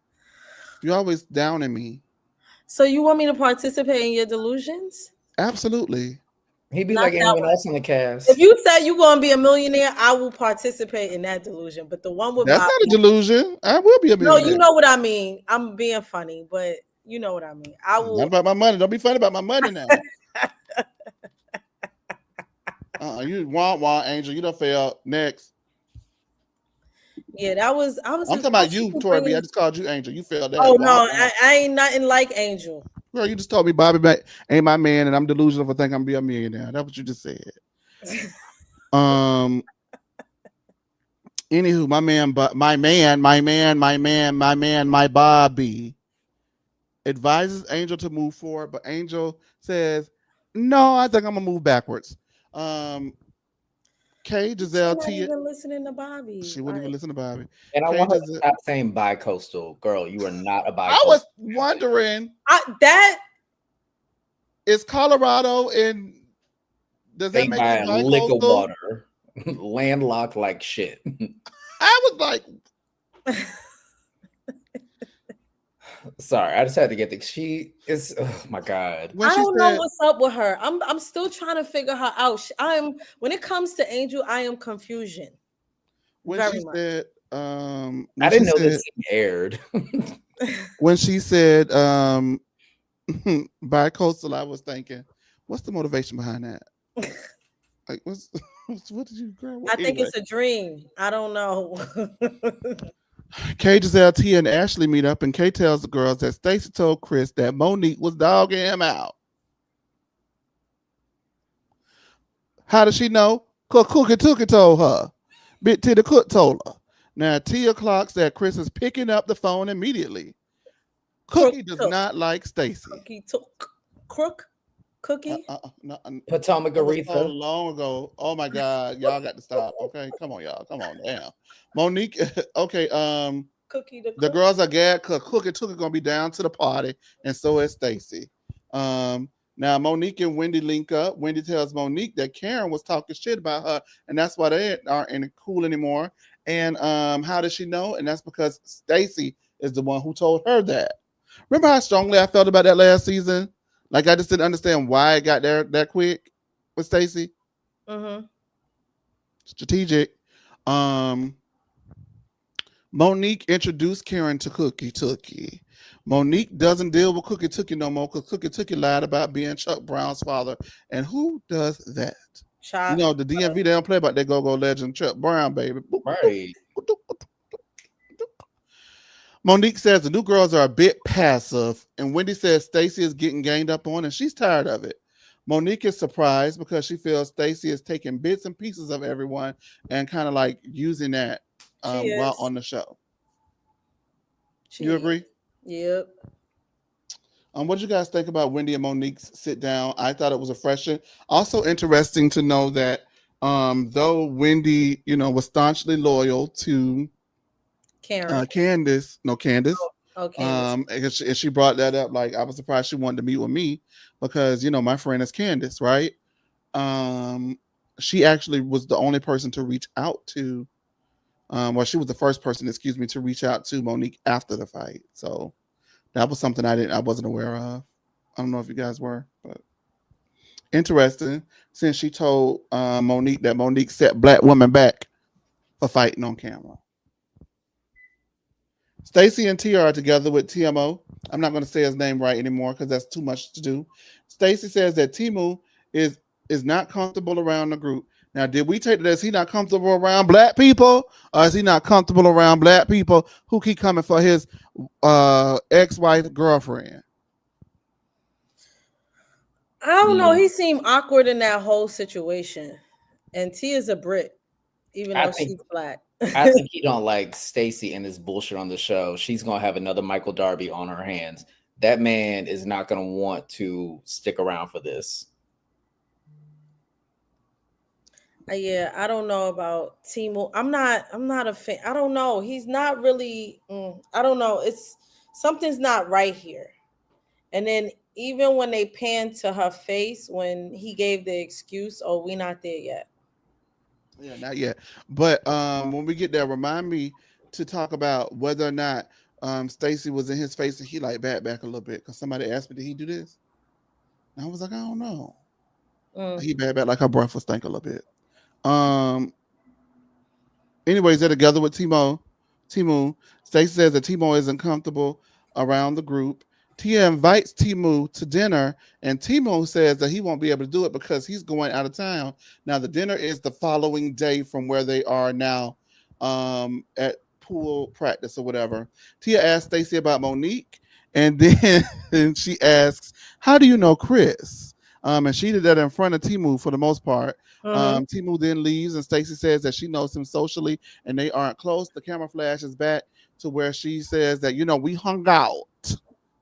You always down in me. So you want me to participate in your delusions? Absolutely. He'd be like anyone else in the cast. If you say you're gonna be a millionaire, I will participate in that delusion. But the one with that's Bobby, not a delusion. I will be a millionaire. No, you know what I mean. I'm being funny, but you know what I mean. I will. Not about my money. Don't be funny about my money now. You want Angel. You don't fail. Next. Yeah, that was. I'm talking about you, Tori B. I just called you Angel. You failed that. Oh no, I ain't nothing like Angel. Girl, you just told me Bobby ain't my man, and I'm delusional for thinking I'm gonna be a millionaire. That's what you just said. Anywho, my Bobby advises Angel to move forward, but Angel says, No, I think I'm gonna move backwards. K, She's Giselle, not Tia. even listening to Bobby. She wouldn't even Like, listen to Bobby. And I K, want her to Giselle. stop saying bi-coastal. Girl, you are not a I bi-coastal was family. wondering, that is Colorado and does that They make buy you a lick of bi-coastal? water, landlocked like shit. I was like, Sorry, I just had to get the she is oh my god. when I she don't know said, what's up with her. I'm still trying to figure her out. I'm when it comes to Angel, I am confusion when she very much. said, I when she didn't know said, this thing aired. when she said, bi-coastal, I was thinking, what's the motivation behind that? Like, what did you grab? I think Anyway, it's a dream. I don't know. Kay, Giselle, Tia, and Ashley meet up, and Kay tells the girls that Stacey told Chris that Monique was dogging him out. How does she know? Cause Cookie Tookie told her. Bit Titty Cook told her. Now Tia clocks that Chris is picking up the phone immediately. Crook Cookie does took. not like Stacey. Cookie took. Crook. Cookie. No, Potomac that was so Aretha. long ago. Oh my God, y'all got to stop. Okay, come on, y'all. Come on, damn. Monique. Okay, Cookie the the cook. girls are glad because Cookie Tookie gonna be down to the party, and so is Stacey. Now Monique and Wendy link up. Wendy tells Monique that Karen was talking shit about her, and that's why they aren't cool anymore. And how does she know? And that's because Stacey is the one who told her that. Remember how strongly I felt about that last season? Like I just didn't understand why it got there that quick with Stacey. Mm-hmm. Strategic. Um, Monique introduced Karen to Cookie Tookie. Monique doesn't deal with Cookie Tookie no more because Cookie Tookie lied about being Chuck Brown's father. And who does that? You Shot. know, the DMV, they don't play about that go-go legend Chuck Brown, baby. Right. Monique says the new girls are a bit passive, and Wendy says Stacey is getting ganged up on and she's tired of it. Monique is surprised because she feels Stacey is taking bits and pieces of everyone and kind of like using that She while is. on the show. She You is. agree? Yep. What did you guys think about Wendy and Monique's sit down? I thought it was refreshing. Also interesting to know that though Wendy, was staunchly loyal to Karen. Candace, no Candace, Oh, Candace. and she brought that up. Like I was surprised she wanted to meet with me because my friend is Candace, right? She actually was the only person to reach out to. Well, she was the first person, excuse me, to reach out to Monique after the fight. So that was something I wasn't aware of. I don't know if you guys were, but interesting. Since she told Monique that Monique set black women back for fighting on camera. Stacey and Tia are together with TMO. I'm not going to say his name right anymore because that's too much to do. Stacey says that Timu is not comfortable around the group. Now, did we take that as he not comfortable around black people, or is he not comfortable around black people who keep coming for his ex-wife girlfriend? I don't know. He seemed awkward in that whole situation. And T is a Brit, even I though think she's black. I think he don't like Stacey and this bullshit on the show. She's gonna have another Michael Darby on her hands. That man is not gonna want to stick around for this. Yeah, I don't know about Timu. I'm not a fan. I don't know. He's not really I don't know. It's something's not right here. And then even when they panned to her face when he gave the excuse, oh, we not there yet. Yeah, not yet. But when we get there, remind me to talk about whether or not Stacey was in his face and he like back a little bit because somebody asked me, did he do this? And I was like, I don't know. He back like her breath was stank a little bit. Anyways, they're together with Timu. Stacey says that Timu isn't comfortable around the group. Tia invites Timu to dinner, and Timu says that he won't be able to do it because he's going out of town. Now, the dinner is the following day from where they are now at pool practice or whatever. Tia asks Stacey about Monique, and then she asks, how do you know Chris? And she did that in front of Timu for the most part. Timu then leaves, and Stacey says that she knows him socially, and they aren't close. The camera flashes back to where she says that we hung out.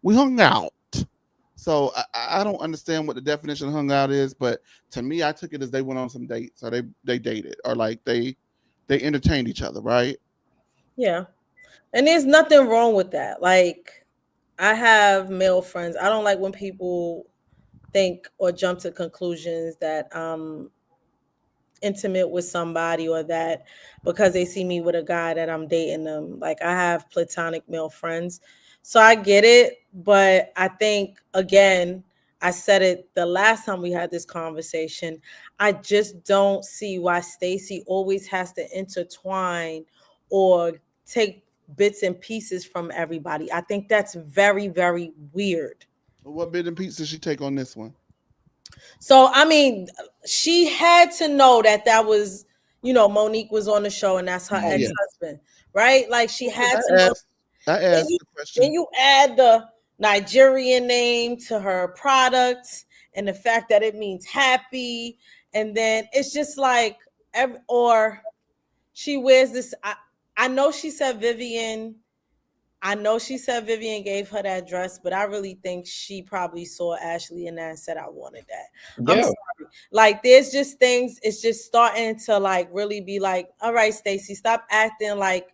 We hung out. So I don't understand what the definition of hung out is, but to me, I took it as they went on some dates or they dated or like they entertained each other, right? Yeah. And there's nothing wrong with that. Like, I have male friends. I don't like when people think or jump to conclusions that intimate with somebody or that because they see me with a guy that I'm dating them. Like, I have platonic male friends. So I get it, but I think again, I said it the last time we had this conversation. I just don't see why Stacey always has to intertwine or take bits and pieces from everybody. I think that's very, very weird. What bit and piece did she take on this one? So, I mean, she had to know that that was, Monique was on the show and that's her Oh yeah. ex-husband, right? Like, she had to I know. asked I Then asked you, the then question. you add the Nigerian name to her products and the fact that it means happy. And then it's just like, or she wears this. I know she said Vivian. I know she said Vivian gave her that dress, but I really think she probably saw Ashley in that and said, I wanted that. I'm Yeah. sorry. Like, there's just things, it's just starting to like really be like, all right, Stacey, stop acting like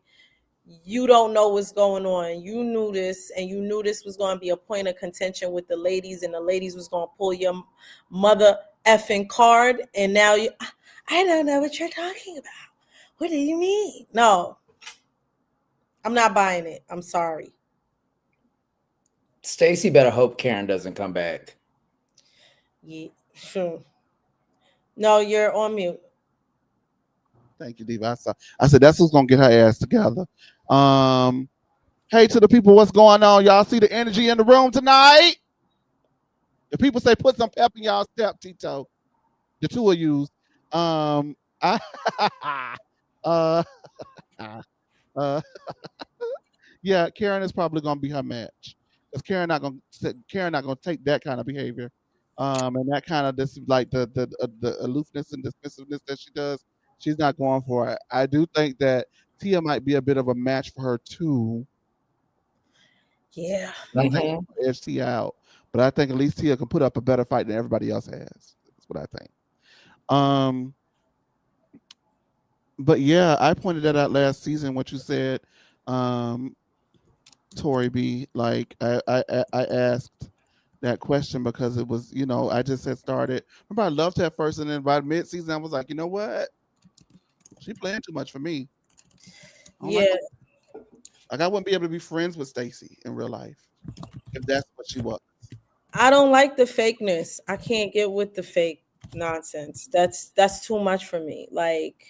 you don't know what's going on. You knew this, and you knew this was going to be a point of contention with the ladies, and the ladies was going to pull your mother effing card. And now I don't know what you're talking about. What do you mean? No, I'm not buying it. I'm sorry. Stacey better hope Karen doesn't come back. Yeah. Sure. No, you're on mute. Thank you, Diva. I said that's who's gonna get her ass together. Um, hey to the people, what's going on? Y'all see the energy in the room tonight? The people say put some pep in y'all step, Tito. The two of you. I uh uh yeah, Karen is probably gonna be her match. Because Karen not gonna take that kind of behavior. And that kind of this like the aloofness and dismissiveness that she does, she's not going for it. I do think that Tia might be a bit of a match for her too. Yeah. I think she'll edge Tia out, but I think at least Tia can put up a better fight than everybody else has. That's what I think. Um, but yeah, I pointed that out last season. What you said, um, Tori B. Like I asked that question because it was, I just had started. Remember, I loved her at first, and then by mid season, I was like, you know what? She playing too much for me. I don't Yeah. like I wouldn't be able to be friends with Stacey in real life if that's what she was. I don't like the fakeness. I can't get with the fake nonsense. That's too much for me. Like,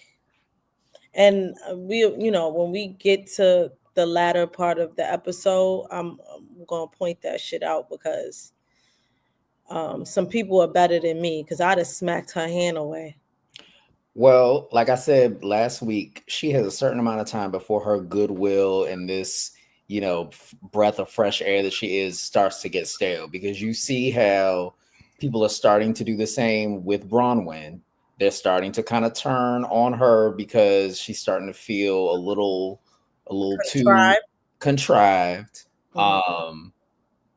and when we get to the latter part of the episode, I'm gonna point that shit out because some people are better than me because I'd have smacked her hand away. Well, like I said last week, she has a certain amount of time before her goodwill and this, breath of fresh air that she is starts to get stale, because you see how people are starting to do the same with Bronwyn. They're starting to kind of turn on her because she's starting to feel a little too contrived.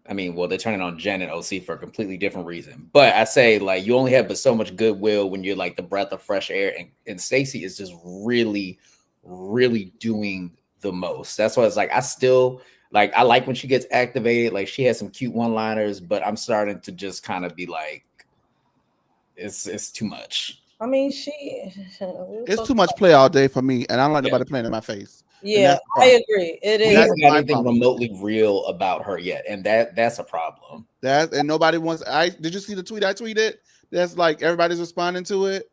I mean, well, they're turning on Jen and OC for a completely different reason. But I say, like, you only have but so much goodwill when you're like the breath of fresh air. And Stacey is just really, really doing the most. That's why it's like, I like when she gets activated. Like, she has some cute one-liners, but I'm starting to just kind of be like, it's too much. I mean, it's too much play all day for me, and I don't like nobody playing in my face. Yeah, I agree. It is. We haven't got anything remotely real about her yet, and that's a problem. And nobody wants. Did you see the tweet I tweeted? That's like everybody's responding to it.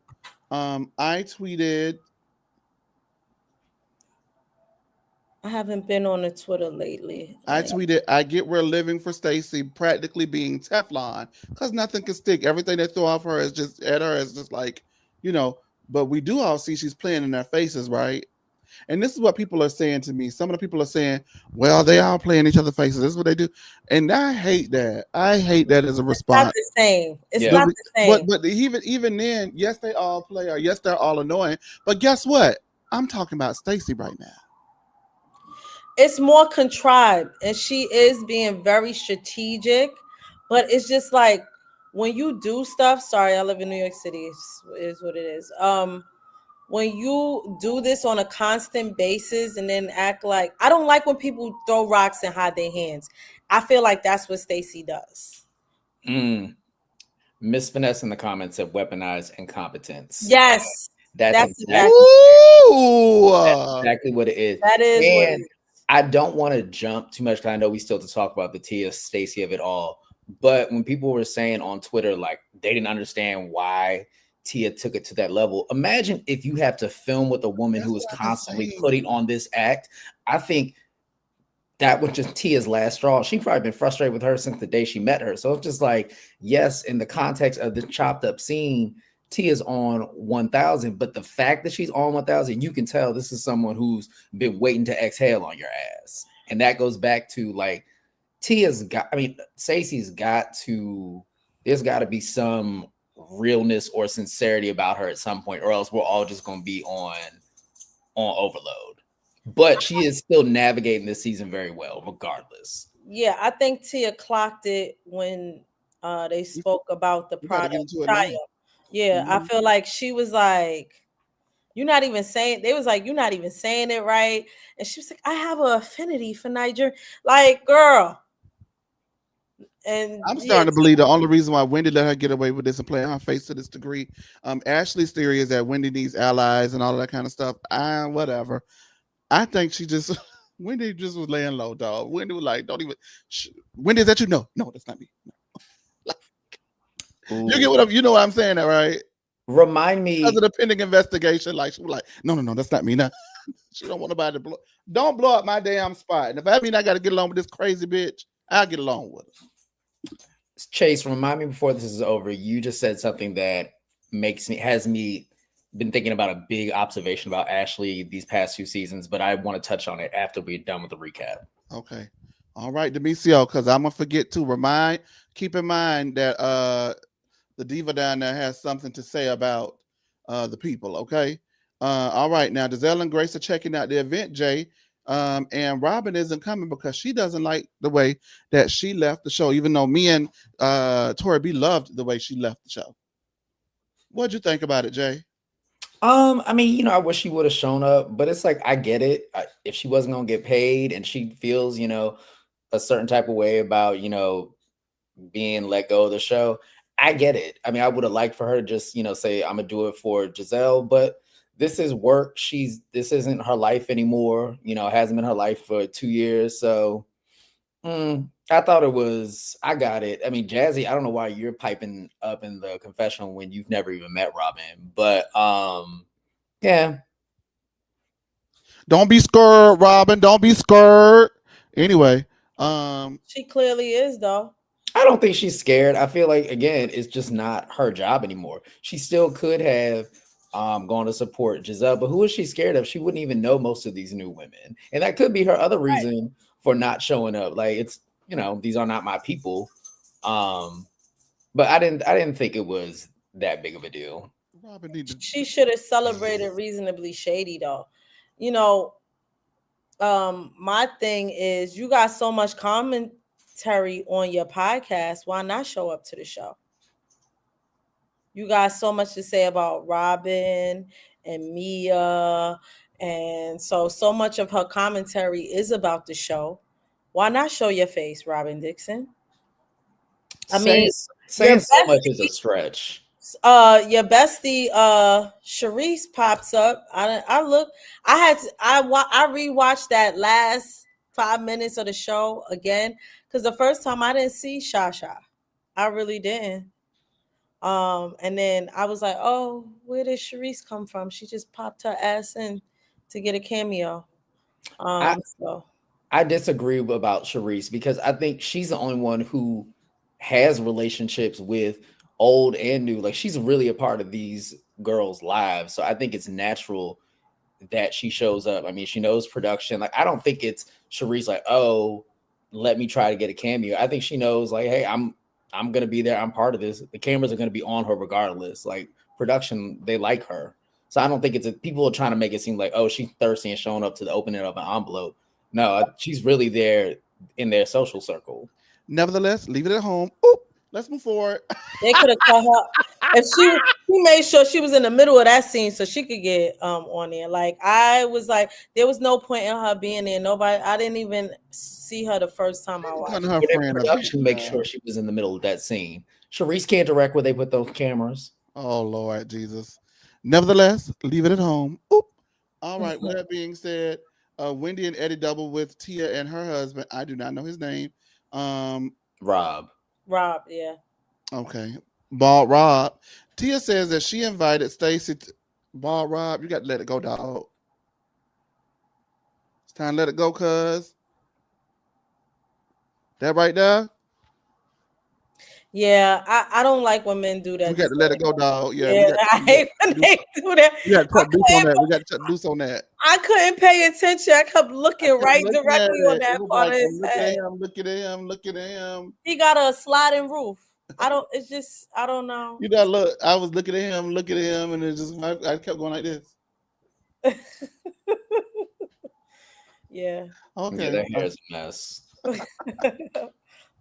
I tweeted. I haven't been on the Twitter lately. I tweeted, I get we're living for Stacey practically being Teflon because nothing can stick. Everything they throw off her is just at her is just like, but we do all see she's playing in their faces, right? And this is what people are saying to me. Some of the people are saying, well, they all play in each other's faces. This is what they do. And I hate that. I hate that as a response. It's not the same. It's not the same. But even then, yes, they all play, or yes, they're all annoying. But guess what? I'm talking about Stacey right now. It's more contrived, and she is being very strategic, But it's just like when you do stuff. Sorry, I live in New York City. Is what it is. When you do this on a constant basis and then act like, I don't like when people throw rocks and hide their hands. I feel like that's what Stacey does. Miss Finesse in the comments said weaponized incompetence. Yes, That's exactly, that's exactly what it is. That is and what it is. I don't want to jump too much because I know we still have to talk about the Tia Stacey of it all. But when people were saying on Twitter, like they didn't understand why Tia took it to that level. Imagine if you have to film with a woman who is constantly putting on this act. I think that was just Tia's last straw. She's probably been frustrated with her since the day she met her. So it's just like, yes, in the context of the chopped up scene, Tia's on 1000, but the fact that she's on 1000, you can tell this is someone who's been waiting to exhale on your ass. And that goes back to like Stacey's got to, there's got to be some realness or sincerity about her at some point, or else we're all just going to be on overload. But she is still navigating this season very well, regardless. Yeah, I think Tia clocked it when they spoke about the product. Yeah, I feel like she was like, you're not even saying, they was like, you're not even saying it right. And she was like, I have an affinity for Niger. Like, girl. And I'm starting to believe the only reason why Wendy let her get away with this and play on her face to this degree. Ashley's theory is that Wendy needs allies and all of that kind of stuff. Whatever. I think she just, Wendy just was laying low, dog. Wendy was like, don't even, Wendy, is that you? No, that's not me. You get what you know what I'm saying, that right? Remind me. Because of the pending investigation, like she was like, no, that's not me. No. She don't want nobody to don't blow up my damn spot. And if I mean I got to get along with this crazy bitch, I'll get along with her. Chase, remind me before this is over. You just said something that has me been thinking about a big observation about Ashley these past 2 seasons, but I want to touch on it after we're done with the recap. Okay. All right, Demisio, because I'm gonna forget to keep in mind that the diva down there has something to say about the people. Okay. All right. Now, Giselle and Grace are checking out the event, Jay. And Robin isn't coming because she doesn't like the way that she left the show, even though me and Tori B loved the way she left the show. What'd you think about it, Jay? I wish she would have shown up, but it's like, I get it. If she wasn't going to get paid and she feels, a certain type of way about, being let go of the show, I get it. I mean, I would have liked for her to just, say, I'm going to do it for Giselle, but this is work. This isn't her life anymore. It hasn't been her life for 2 years. So I thought I got it. I mean, Jazzy, I don't know why you're piping up in the confessional when you've never even met Robin, but yeah. Don't be scared, Robin. Don't be scared. Anyway, she clearly is, though. I don't think she's scared. I feel like, again, it's just not her job anymore. She still could have gone to support Giselle, but who is she scared of? She wouldn't even know most of these new women, and that could be her other reason for not showing up. Like, it's, these are not my people. But I didn't think it was that big of a deal. She should have celebrated reasonably shady, though. My thing is, you got so much commentary on your podcast. Why not show up to the show? You got so much to say about Robin and Mia. And so much of her commentary is about the show. Why not show your face, Robin Dixon? Saying so much is a stretch. Your bestie, Sharice pops up. I rewatched that last 5 minutes of the show again, because the first time I didn't see Shasha. I really didn't. And then I was like, oh, where did Sharice come from? She just popped her ass in to get a cameo. I disagree about Sharice because I think she's the only one who has relationships with old and new. Like, she's really a part of these girls' lives. So I think it's natural that she shows up. I mean, she knows production. Like, I don't think it's Sharice like, oh, let me try to get a cameo. I think she knows, like, hey, I'm going to be there. I'm part of this. The cameras are going to be on her regardless. Like, production, they like her. So I don't think people are trying to make it seem like, oh, she's thirsty and showing up to the opening of an envelope. No, she's really there in their social circle. Nevertheless, leave it at home. Oop, let's move forward. They could have cut her if she made sure she was in the middle of that scene so she could get on there. Like I was like, there was no point in her being there. Nobody, I didn't even see her the first time I watched. Her But their friend production make sure she was in the middle of that scene. Sharice can't direct where they put those cameras. Oh Lord Jesus. Nevertheless, leave it at home. Oop. All right. With that being said, Wendy and Eddie double with Tia and her husband. I do not know his name. Rob, yeah. Okay. Bald Rob. Tia says that she invited Stacey. Bald Rob, you got to let it go, dog. It's time to let it go, cuz. That right there? Yeah, I don't like when men do that. We got to let it go, dog. Yeah, Yeah, I hate when they do that. We got to cut loose on that. We got to cut loose on that. I couldn't pay attention. I kept looking directly on that part of his head. Look at him. Look at him. He got a sliding roof. I don't know. You know, look, I was looking at him, and it just I kept going like this. Yeah. Okay. Yeah, that hair's a mess.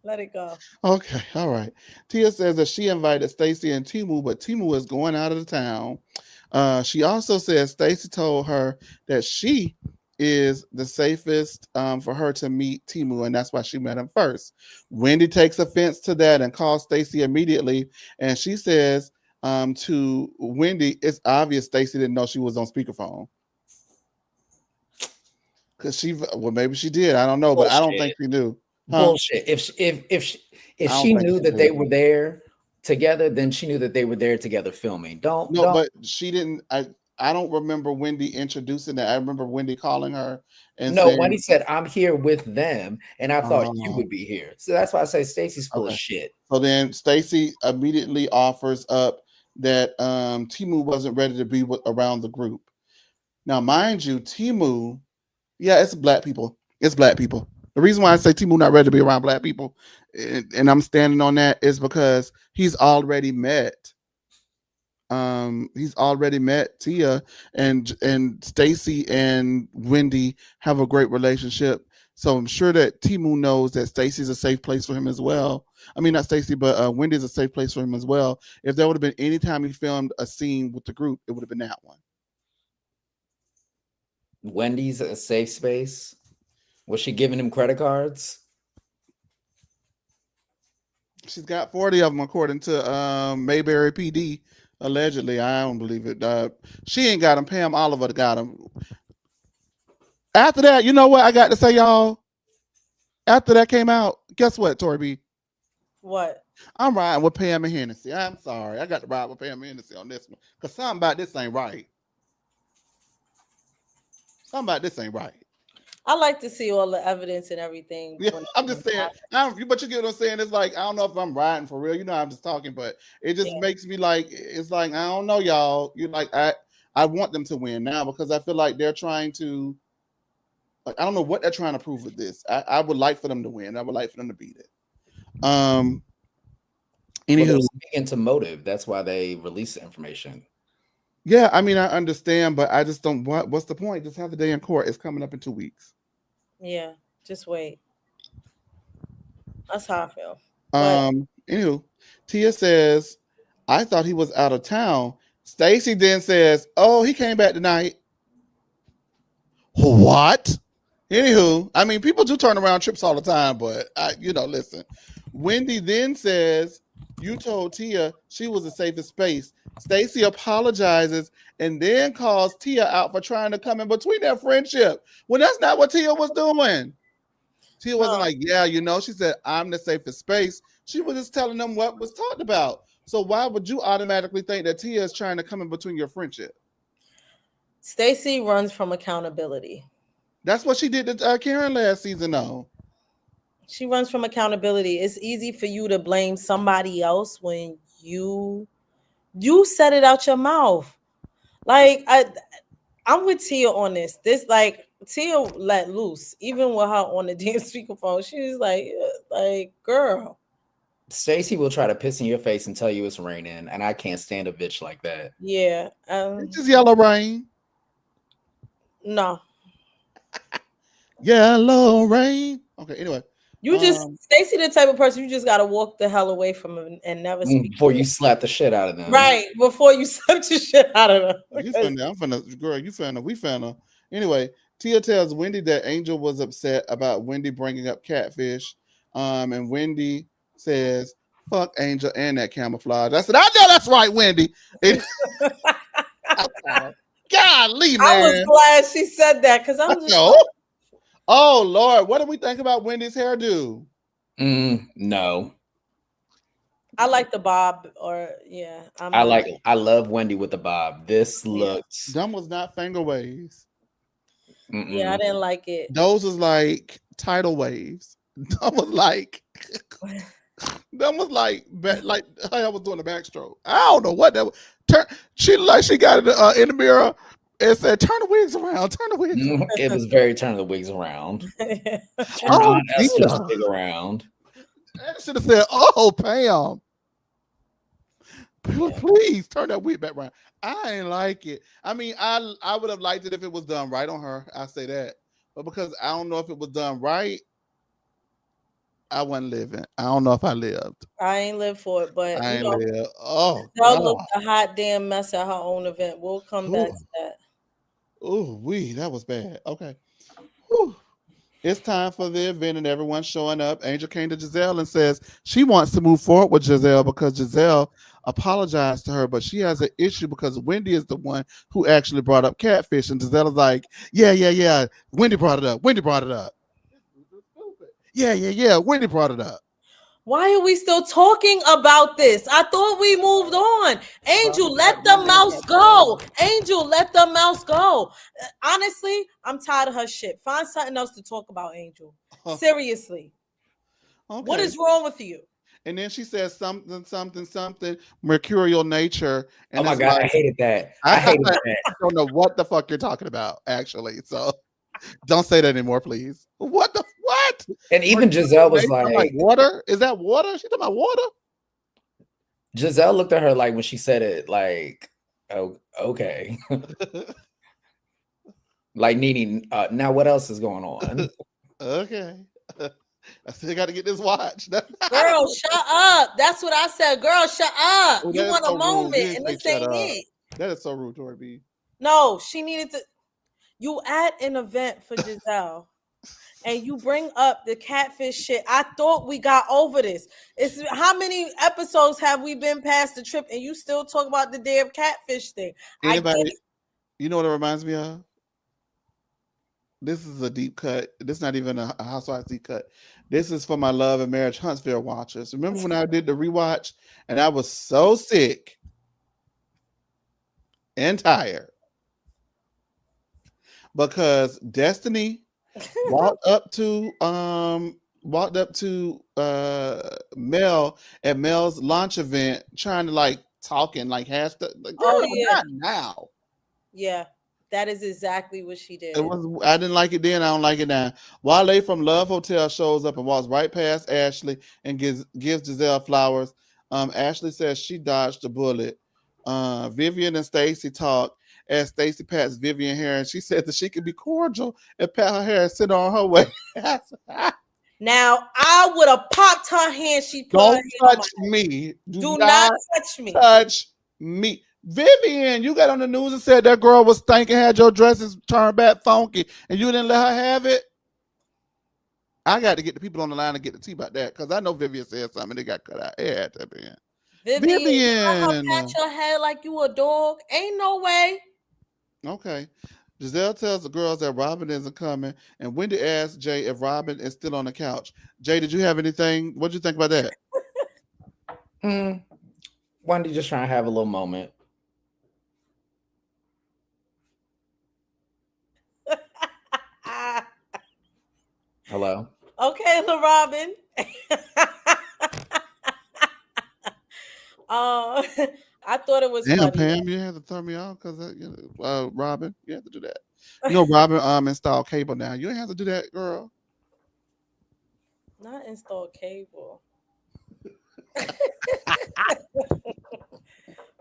Let it go. Okay, all right. Tia says that she invited Stacey and Timu, but Timu is going out of the town. She also says Stacey told her that she is the safest for her to meet Timu, and that's why she met him first. Wendy takes offense to that and calls Stacey immediately, and she says to Wendy, it's obvious Stacey didn't know she was on speakerphone. Because maybe she did. I don't know, but I don't think she knew. Bullshit. If she knew that they were there together, then she knew that they were there together filming. But she didn't. I don't remember Wendy introducing that. I remember Wendy calling her and saying, Wendy said, "I'm here with them," and I thought you would be here. So that's why I say Stacey's full of shit. So then Stacey immediately offers up that Timu wasn't ready to be around the group. Now, mind you, Timu, it's black people. It's black people. The reason why I say Timu not ready to be around black people, and I'm standing on that, is because he's already met. He's already met Tia, and Stacey and Wendy have a great relationship. So I'm sure that Timu knows that Stacey's a safe place for him as well. I mean, not Stacey, but Wendy's a safe place for him as well. If there would have been any time he filmed a scene with the group, it would have been that one. Wendy's a safe space. Was she giving him credit cards? She's got 40 of them, according to Mayberry PD. Allegedly, I don't believe it. She ain't got them. Pam Oliver got them. After that, you know what I got to say, y'all? After that came out, guess what, Tori B? What? I'm riding with Pam and Hennessy. I'm sorry. I got to ride with Pam and Hennessy on this one. Because something about this ain't right. Something about this ain't right. I like to see all the evidence and everything. Yeah, I'm just saying, but you get what I'm saying. It's like, I don't know if I'm riding for real. You know, I'm just talking, but it just makes me like, it's like, I don't know, y'all. You're like, I want them to win now because I feel like they're trying to, like, I don't know what they're trying to prove with this. I would like for them to win. I would like for them to beat it. Anywho, speaking to motive, that's why they release the information. Yeah, I mean, I understand, but I just don't. What's the point? Just have the day in court. It's coming up in 2 weeks. Yeah, just wait. That's how I feel. Anywho, Tia says, I thought he was out of town. Stacey then says, oh, he came back tonight. What? Anywho, I mean, people do turn around trips all the time, but listen. Wendy then says, you told Tia she was the safest space. Stacey apologizes and then calls Tia out for trying to come in between their friendship. Well, that's not what Tia was doing. Tia wasn't like, she said, I'm the safest space. She was just telling them what was talked about. So why would you automatically think that Tia is trying to come in between your friendship? Stacey runs from accountability. That's what she did to Karen last season, though. She runs from accountability. It's easy for you to blame somebody else when you said it out your mouth. Like I'm with Tia on this. This like Tia let loose, even with her on the damn speakerphone. She was like, girl. Stacey will try to piss in your face and tell you it's raining, and I can't stand a bitch like that. Yeah. It's just yellow rain. No. Yellow rain. Okay, anyway. You just Stacey the type of person you just gotta walk the hell away from him and never speak before you slap the shit out of them. Right, before you slap the shit out of them. You finna, I'm finna, girl, you finna, we finna. Anyway, Tia tells Wendy that Angel was upset about Wendy bringing up catfish. And Wendy says, fuck Angel and that camouflage. I said, I know that's right, Wendy. Golly, man. I was glad she said that because I'm just like, oh, Lord, what do we think about Wendy's hairdo? No. I like the bob, or yeah. I love Wendy with the bob. This looks. Them was not finger waves. Yeah, I didn't like it. Those was like tidal waves. That was like. That was like how I was doing the backstroke. I don't know what that was. She got it in the mirror and said, "Turn the wigs around. Turn the wigs." Around. It was very turn the wigs around. Turn the wig around. I should have said, "Oh, Pam, please turn that wig back around." I ain't like it. I mean, I would have liked it if it was done right on her. I say that, but because I don't know if it was done right. I wasn't living. I don't know if I lived. I ain't lived for it, but I ain't lived. Oh, y'all looked a hot damn mess at her own event. We'll come back to that. Oh, that was bad. Okay. Whew. It's time for the event and everyone's showing up. Angel came to Giselle and says she wants to move forward with Giselle because Giselle apologized to her, but she has an issue because Wendy is the one who actually brought up catfish. And Giselle is like, yeah. Wendy brought it up. Yeah. Wendy brought it up. Why are we still talking about this? I thought we moved on. Angel, let the mouse go. Angel, let the mouse go. Honestly, I'm tired of her shit. Find something else to talk about, Angel. Seriously. Okay. What is wrong with you? And then she says something, mercurial nature. And oh my God, I hated that. I don't know what the fuck you're talking about, actually. So don't say that anymore, please. What? And even Giselle was like, water? Is that water? She talking about water? Giselle looked at her like when she said it, like, oh, okay. Like, Nene, now what else is going on? Okay. I still got to get this watch. Girl, shut up. That's what I said. Girl, shut up. You want a moment, and this ain't it. That is so rude, Tori B. No, she needed to. You at an event for Giselle. And you bring up the catfish shit. I thought we got over this. It's how many episodes have we been past the trip and you still talk about the damn catfish thing? Anybody, you know what it reminds me of? This is a deep cut. This is not even a Housewives deep cut. This is for my Love and Marriage Huntsville watchers. Remember when I did the rewatch and I was so sick and tired because Destiny walked up to Mel at Mel's launch event trying to like talking like hashtag like, girl, not now. Yeah, that is exactly what she did. I didn't like it then, I don't like it now. Wale from Love Hotel shows up and walks right past Ashley and gives Giselle flowers. Ashley says she dodged a bullet. Vivian and Stacey talk as Stacey pats Vivian hair, and she said that she could be cordial and pat her hair and sit on her way. Now, I would have popped her hand. She put don't touch me. Do not touch me. Touch me. Vivian, you got on the news and said that girl was stinking, had your dresses turned back funky, and you didn't let her have it. I got to get the people on the line to get the tea about that because I know Vivian said something they got cut out. It had to be. Vivian, pat your head like you a dog. Ain't no way. Okay. Giselle tells the girls that Robin isn't coming, and Wendy asks Jay if Robin is still on the couch. Jay, did you have anything? What did you think about that? Wendy just trying to have a little moment. Hello. Okay, Robin. I thought it was damn, funny. Pam, you had to throw me off because Robin, you have to do that. You know, Robin installed cable now. You ain't have to do that, girl. Not install cable.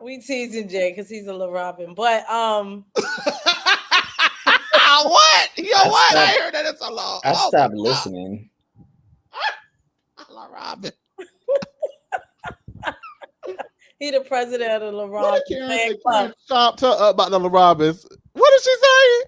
We teasing Jay because he's a little Robin, but what? Yo, what? I heard that it's a long. I stopped listening. LaRobin. He the president of the What LaRobin did Karen fan say? club. Karen chopped her up about the LaRobins. What did she say?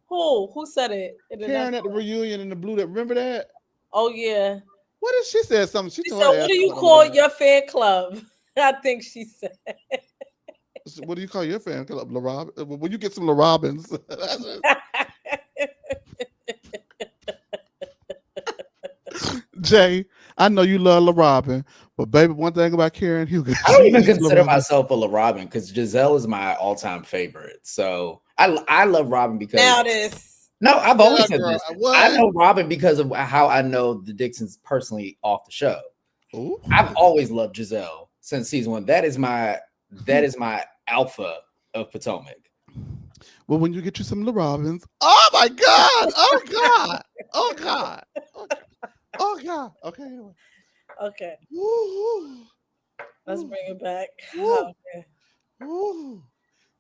Who said it? In the Karen next at the one? reunion in the blue. That remember that? Oh yeah. What did she say? Something. She She told said, her "What ass do you about call the your fan club?" I think she said. LaRobin. What do you call your fan club, LaRobin? When you get some LaRobins. Jay, I know you love LaRobin, but baby, one thing about Karen Hugo, I don't even she's consider LaRobin. myself a LaRobin because Giselle is my all-time favorite. So I love Robin because Now this. no, I've Yeah, always said girl. this. What? I know Robin because of how I know the Dixons personally off the show. Ooh. I've always loved Giselle since season one. That is my alpha of Potomac. Well, when you get you some LaRobins, oh my God, oh God, oh God, oh God, oh God. Okay, anyway. Okay, Woo, let's woo, bring it back. woo, Okay. woo.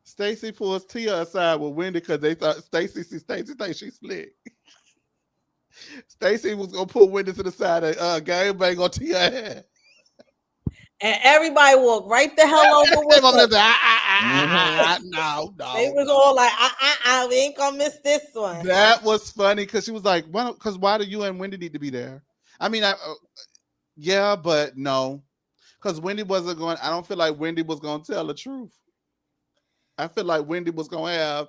Stacey pulls Tia aside with Wendy because they thought Stacey thinks she's slick. Stacey was gonna pull Wendy to the side and game bang on Tia head. And everybody walked right the hell over with Came over there her. and said, no, They was no. all like, we ain't gonna miss this one. That was funny because she was like, well, because why do you and Wendy need to be there? I mean, yeah, but no. Because Wendy wasn't going, I don't feel like Wendy was going to tell the truth. I feel like Wendy was going to have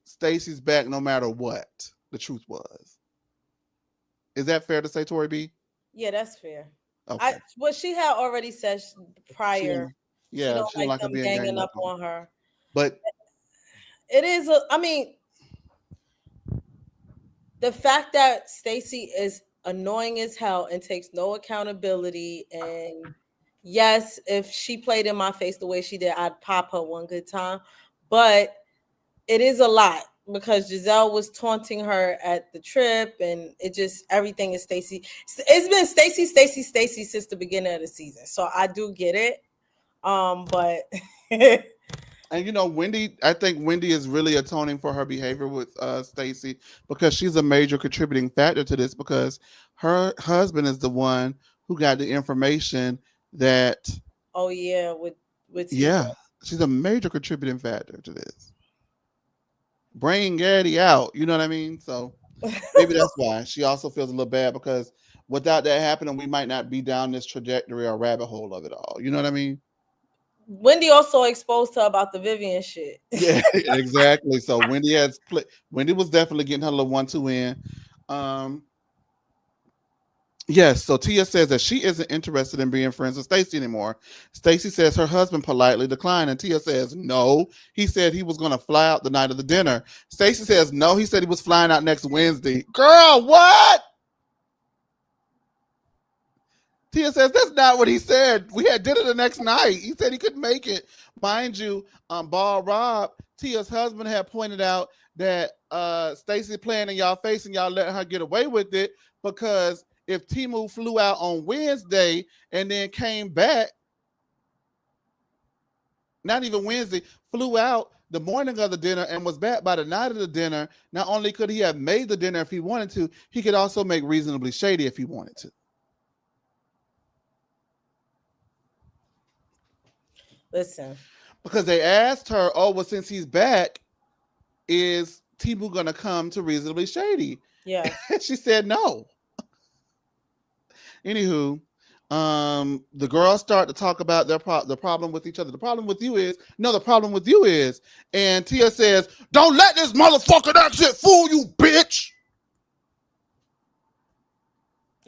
Stacey's back no matter what the truth was. Is that fair to say, Tori B? Yeah, that's fair. Okay. Well, she had already said prior. She She don't don't like like her them being ganging ganged up up on. on her. But It is I mean, the fact that Stacey is annoying as hell and takes no accountability, and yes, if she played in my face the way she did, I'd pop her one good time. But it is a lot because Giselle was taunting her at the trip, and it just everything is Stacey. It's been Stacey since the beginning of the season. So I do get it. But and you know, Wendy, I think Wendy is really atoning for her behavior with Stacey because she's a major contributing factor to this because her husband is the one who got the information that oh yeah, with yeah, she's a major contributing factor to this. Bringing Gaddy out, you know what I mean? So maybe that's why she also feels a little bad because without that happening, we might not be down this trajectory or rabbit hole of it all. You know what I mean? Wendy also exposed her about the Vivian shit. Yeah, exactly. So Wendy was definitely getting her little 1-2 in. Yes, so Tia says that she isn't interested in being friends with Stacey anymore. Stacey says her husband politely declined, and Tia says no. He said he was going to fly out the night of the dinner. Stacey says no. He said he was flying out next Wednesday. Girl, what? Tia says that's not what he said. We had dinner the next night. He said he couldn't make it. Mind you, Ball Rob, Tia's husband, had pointed out that Stacey playing in y'all face and y'all letting her get away with it because if Timu flew out on Wednesday and then came back, not even Wednesday, flew out the morning of the dinner and was back by the night of the dinner, not only could he have made the dinner if he wanted to, he could also make Reasonably Shady if he wanted to. Listen. Because they asked her, oh, well, since he's back, is Timu going to come to Reasonably Shady? Yeah. She said no. Anywho, the girls start to talk about the problem with each other. The problem with you is, and Tia says, don't let this motherfucking accent fool you, bitch.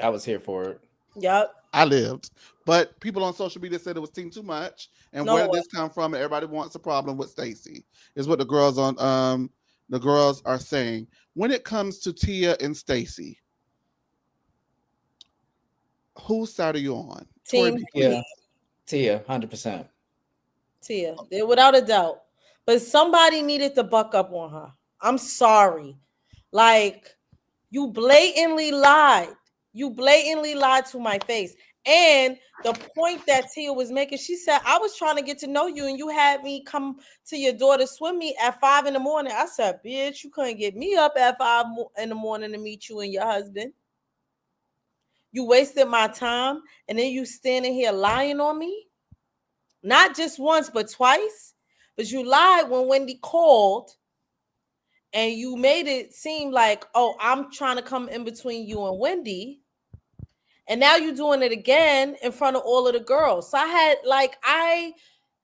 I was here for it. Yep. I lived. But people on social media said it was team too much. And where did this come from? Everybody wants a problem with Stacey, is what the girls are saying. When it comes to Tia and Stacey, whose side are you on? Team Tia, 100%. Tia, without a doubt. But somebody needed to buck up on her. I'm sorry. Like, you blatantly lied. You blatantly lied to my face. And the point that Tia was making, she said, I was trying to get to know you and you had me come to your daughter swim meet at 5 a.m. I said, bitch, you couldn't get me up at 5 a.m. to meet you and your husband. You wasted my time, and then you standing here lying on me. Not just once, but twice. But you lied when Wendy called, and you made it seem like, oh, I'm trying to come in between you and Wendy. And now you're doing it again in front of all of the girls. So I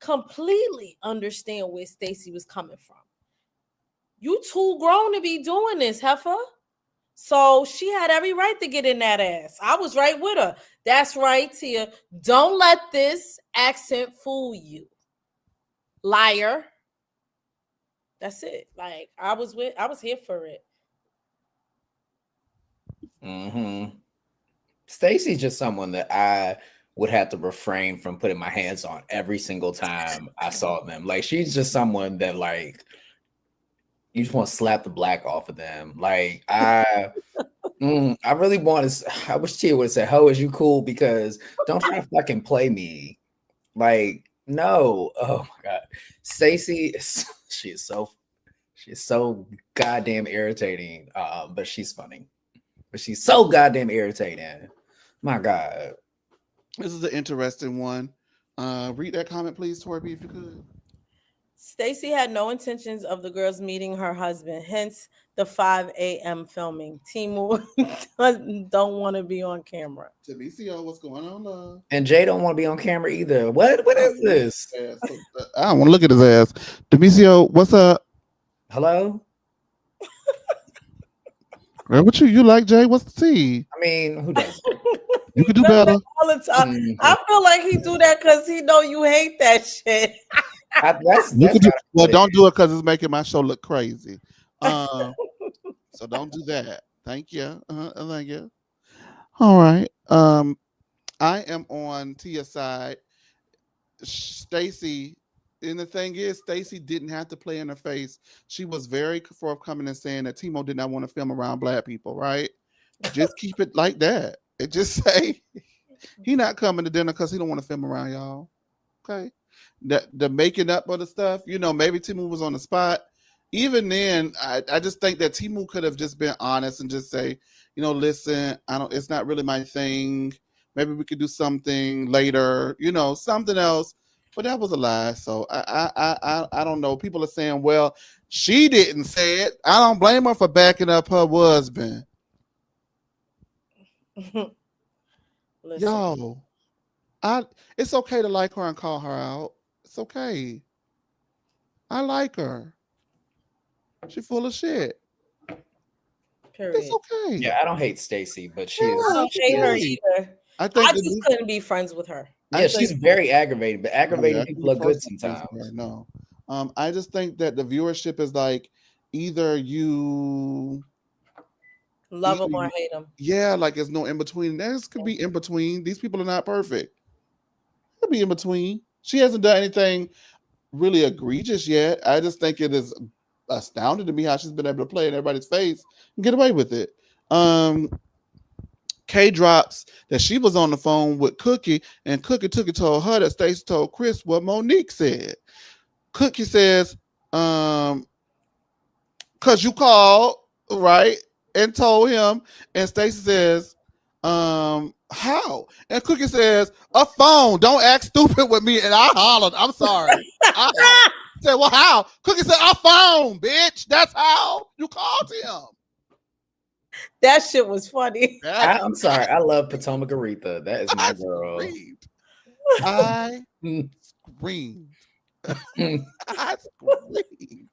completely understand where Stacey was coming from. You too grown to be doing this, heifer. So she had every right to get in that ass. I was right with her. That's right, Tia. Don't let this accent fool you. Liar. That's it. Like I was here for it. Mm-hmm. Stacey's just someone that I would have to refrain from putting my hands on every single time I saw them. Like she's just someone that like you just want to slap the black off of them. Like I really want to. I wish Tia would have said, "Ho, is you cool?" Because don't try to fucking play me. Like no. Oh my god, Stacey. She's so goddamn irritating. But she's funny. But she's so goddamn irritating. My God. This is an interesting one. Read that comment, please, Tori B, if you could. Stacey had no intentions of the girls meeting her husband, hence the 5 a.m. filming. Timu don't want to be on camera. TBCO, what's going on, love? And Jay don't want to be on camera either. What is this? I don't want to look at his ass. Demisio, what's up? Hello? Girl, what you like, Jay? What's the tea? I mean, who does? You could do better. All the time. I feel like he do that because he know you hate that shit. Don't do it because it's making my show look crazy. So don't do that. Thank you. Thank you. All right. I am on Tia's side. Stacey, and the thing is, Stacey didn't have to play in her face. She was very forthcoming and saying that Timo did not want to film around black people, right? Just keep it like that. And just say he not coming to dinner because he don't want to film around y'all. Okay. The making up of the stuff, maybe Timo was on the spot. Even then, I just think that Timo could have just been honest and just say, listen, it's not really my thing. Maybe we could do something later, something else. But that was a lie. So I don't know. People are saying, well, she didn't say it. I don't blame her for backing up her husband. Yo, it's okay to like her and call her out. It's okay. I like her. She's full of shit. Period. It's okay. Yeah, I don't hate Stacey, but she I don't hate her either. I just couldn't be friends with her. Yeah, she's very aggravated, but aggravated people are good sometimes. No. I just think that the viewership is like either you love them or hate them. Yeah, like there's no in between. This could be in between. These people are not perfect. It could be in between. She hasn't done anything really egregious yet. I just think it is astounding to me how she's been able to play in everybody's face and get away with it. Kay drops that she was on the phone with Cookie, and Cookie told her that Stacey told Chris what Monique said. Cookie says, because you called, right, and told him, and Stacey says, how? And Cookie says, a phone. Don't act stupid with me. And I hollered, I'm sorry. I said, well, how? Cookie said, a phone, bitch. That's how you called him. That shit was funny. I'm sorry. I love Potomac Aretha. That is my girl. I screamed. I screamed.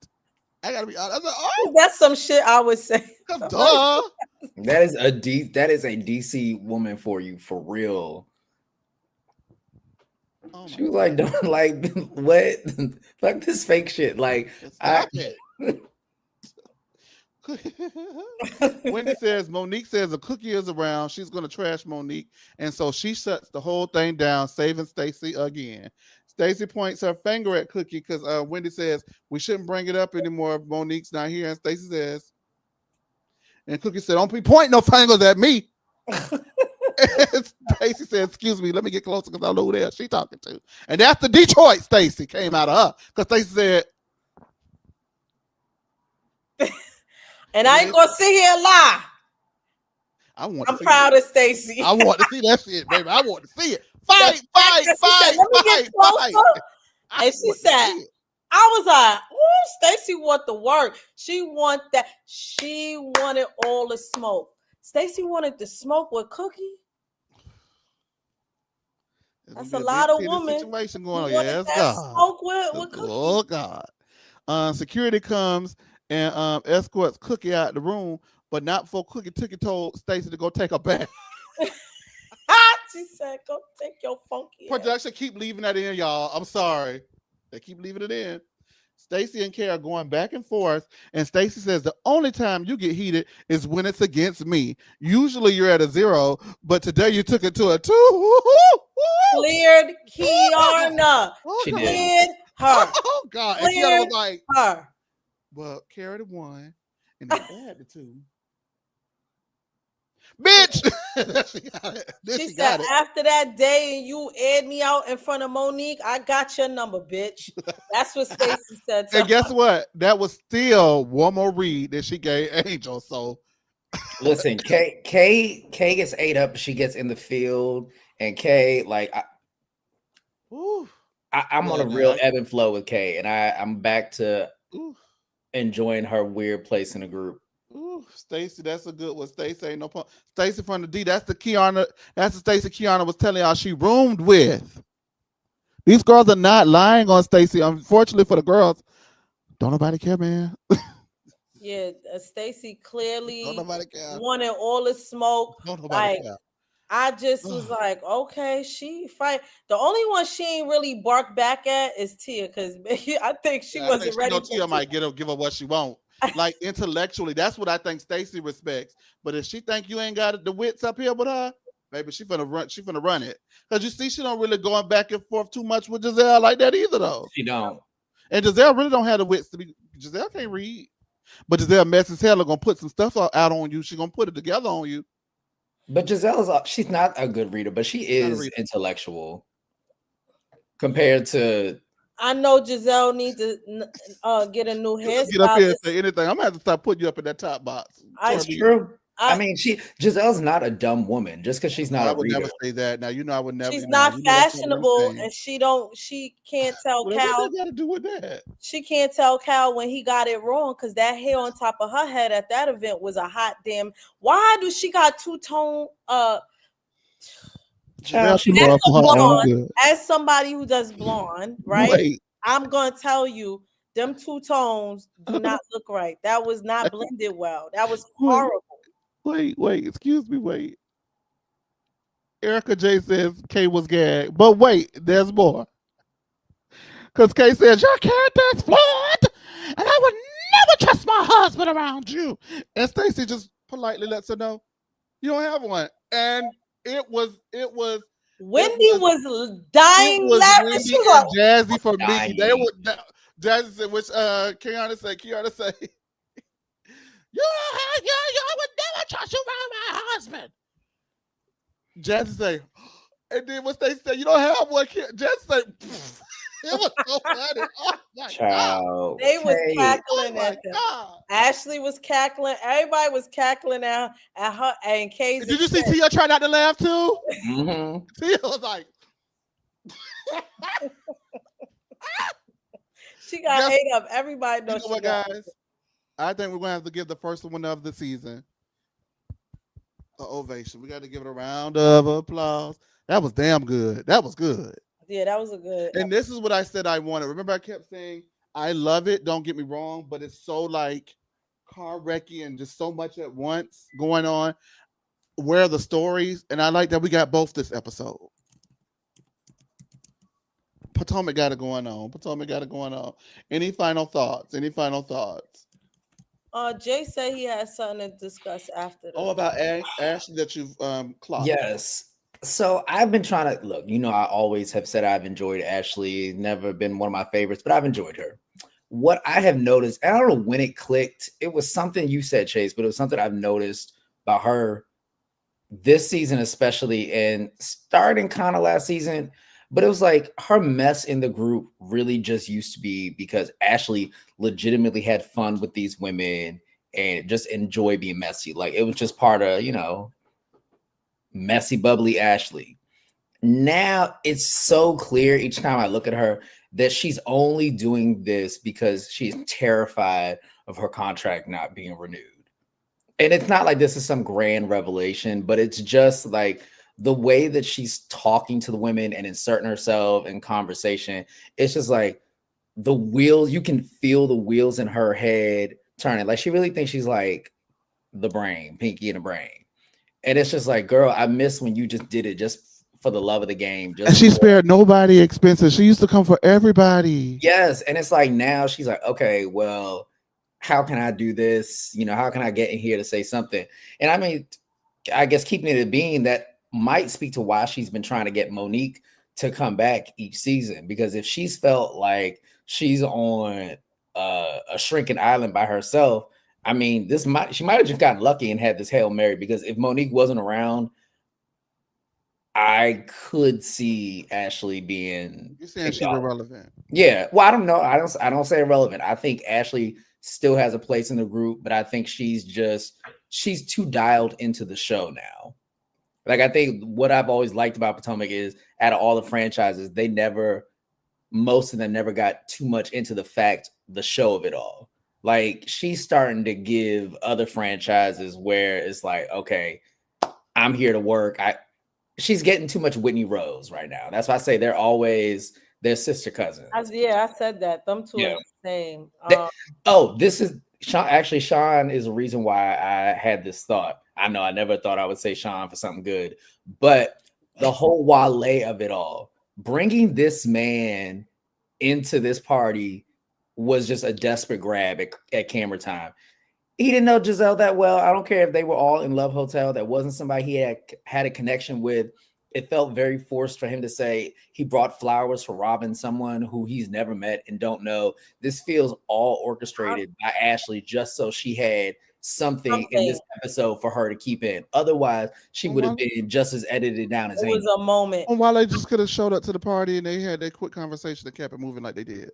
I gotta be honest. That's some shit I would say. Duh. That is a DC woman for you, for real. Oh she was like, don't like what? Fuck this fake shit. Like Monique says a Cookie is around, she's gonna trash Monique, and so she shuts the whole thing down, saving Stacey again. Stacey points her finger at Cookie because Wendy says we shouldn't bring it up anymore if Monique's not here, and Stacey says, and Cookie said, don't be pointing no fingers at me. Stacey said, excuse me, let me get closer because I know who the hell she talking to. And that's the Detroit Stacey came out of her because Stacey said, and I ain't gonna sit here and lie. I want. I'm proud of Stacey. I want to see that shit, baby. I want to see it. The Fight, fact fight, that she fight, said, "Let me fight, get closer," fight. and she said, I was like, "Ooh, Stacey want the work. She want that. She wanted all the smoke. Stacey wanted the smoke with Cookie. That's a lot of women. Situation You going on. wanted Yes, that God. smoke with Cookie. Oh God. Security comes and escorts Cookie out the room, but not before Cookie told Stacey to go take a bath. She said, "Go take your funky ass." Production keep leaving that in, y'all. I'm sorry. They keep leaving it in. Stacey and Kay are going back and forth, and Stacey says the only time you get heated is when it's against me. Usually you're at a 0, but today you took it to a 2. Cleared Kiana. She did. Cleared her. Oh God! And Cleared Kiana was like, her. "Well, carry the 1, and then add the 2." Bitch! She got it. She said, "After that day and you aired me out in front of Monique, I got your number, bitch." That's what Stacey said. And guess what? That was still one more read that she gave Angel. So listen, Kay gets ate up. She gets in the field, and Kay, like, I'm on a real ebb and flow with Kay, and I'm back to enjoying her weird place in the group. Ooh, Stacey, that's a good one. Stacey ain't no point. Stacey from the D. That's the Kiana. That's the Stacey Kiana was telling y'all she roomed with. These girls are not lying on Stacey. Unfortunately for the girls, don't nobody care, man. Yeah, Stacey clearly Don't nobody care. wanted all the smoke. Don't nobody care. I just was like, okay, she fight. The only one she ain't really barked back at is Tia, because I think she wasn't ready. Tia might give her what she want. Like intellectually, that's what I think Stacey respects. But if she think you ain't got the wits up here with her, baby, she finna run it. Because you see, she don't really going back and forth too much with Giselle like that either, though. She don't. And Giselle really don't have the wits to be. Giselle can't read. But Giselle mess as hell are gonna put some stuff out on you. She gonna put it together on you. But she's not a good reader, but she is intellectual compared to. I know Giselle needs to get a new hairstyle. Get up here and say anything. I'm gonna have to start putting you up in that top box. It's true. I mean, Giselle's not a dumb woman just because she's not. I would never say that. Now I would never. She's not fashionable, and she can't tell Cal. What got to do with that? She can't tell Cal when he got it wrong because that hair on top of her head at that event was a hot damn. Why do she got two-tone? As somebody who does blonde, right? Wait. I'm gonna tell you, them two tones do not look right. That was not blended well. That was horrible. Wait, excuse me, wait. Erica J says Kay was gagged, but wait, there's more. Because Kay says your character is flawed, and I would never trust my husband around you. And Stacey just politely lets her know you don't have one. And it was Wendy was dying. Wendy and Jazzy for me. They were Jazzy said, which Kiana said, you would never trust you around my husband. Jazzy say, and then what they said, you don't have one. Jazzy say, it was so funny. Oh my God. They was cackling at them. Ashley was cackling. Everybody was cackling at her and Casey. Did you see Tia try not to laugh too? Mm-hmm. Tia was like, she got ate up. Everybody knows. You know what, guys? I think we're gonna have to give the first one of the season an ovation. We got to give it a round of applause. That was damn good. That was good. Yeah, that was a good. And this is what I said I wanted. Remember, I kept saying I love it. Don't get me wrong, but it's so like car wrecky and just so much at once going on. Where are the stories? And I like that we got both this episode. Potomac got it going on. Any final thoughts? Jay said he has something to discuss after. Oh, about Ashley that you've clocked. Yes. So I've been trying to look. I always have said I've enjoyed Ashley. Never been one of my favorites, but I've enjoyed her. What I have noticed, I don't know when it clicked. It was something you said, Chase, but it was something I've noticed about her this season, especially, and starting kind of last season. But it was like her mess in the group really just used to be because Ashley legitimately had fun with these women and just enjoy being messy. Like it was just part of, messy, bubbly Ashley. Now it's so clear each time I look at her that she's only doing this because she's terrified of her contract not being renewed. And it's not like this is some grand revelation, but it's just like the way that she's talking to the women and inserting herself in conversation. It's just like the wheels, you can feel the wheels in her head turning. Like she really thinks she's like the brain, Pinky in the brain. And it's just like, girl, I miss when you just did it just for the love of the game. Just and she spared nobody expenses. She used to come for everybody. Yes. And it's like now she's like, okay, well, how can I do this? You know, how can I get in here to say something? And I mean, I guess keeping it a being that might speak to why she's been trying to get Monique to come back each season. Because if she's felt like she's on a shrinking island by herself, I mean, she might have just gotten lucky and had this Hail Mary. Because if Monique wasn't around, I could see Ashley being. You're saying she's irrelevant. Yeah. Well, I don't know. I don't say irrelevant. I think Ashley still has a place in the group, but I think she's too dialed into the show now. Like, I think what I've always liked about Potomac is out of all the franchises, most of them never got too much into the show of it all. Like, she's starting to give other franchises where it's like, okay, I'm here to work. She's getting too much Whitney Rose right now. That's why I say they're sister cousins. I said that. Them two are the same. This is Sean. Actually, Sean is the reason why I had this thought. I know I never thought I would say Sean for something good, but the whole Wale of it all, bringing this man into this party was just a desperate grab at camera time. He didn't know Giselle that well. I don't care if they were all in Love Hotel. That wasn't somebody he had a connection with. It felt very forced for him to say he brought flowers for Robin, someone who he's never met and don't know. This feels all orchestrated by Ashley just so she had something in this episode for her to keep in. Otherwise, she would have been just as edited down as It was a moment. While they just could have showed up to the party and they had that quick conversation and kept it moving like they did.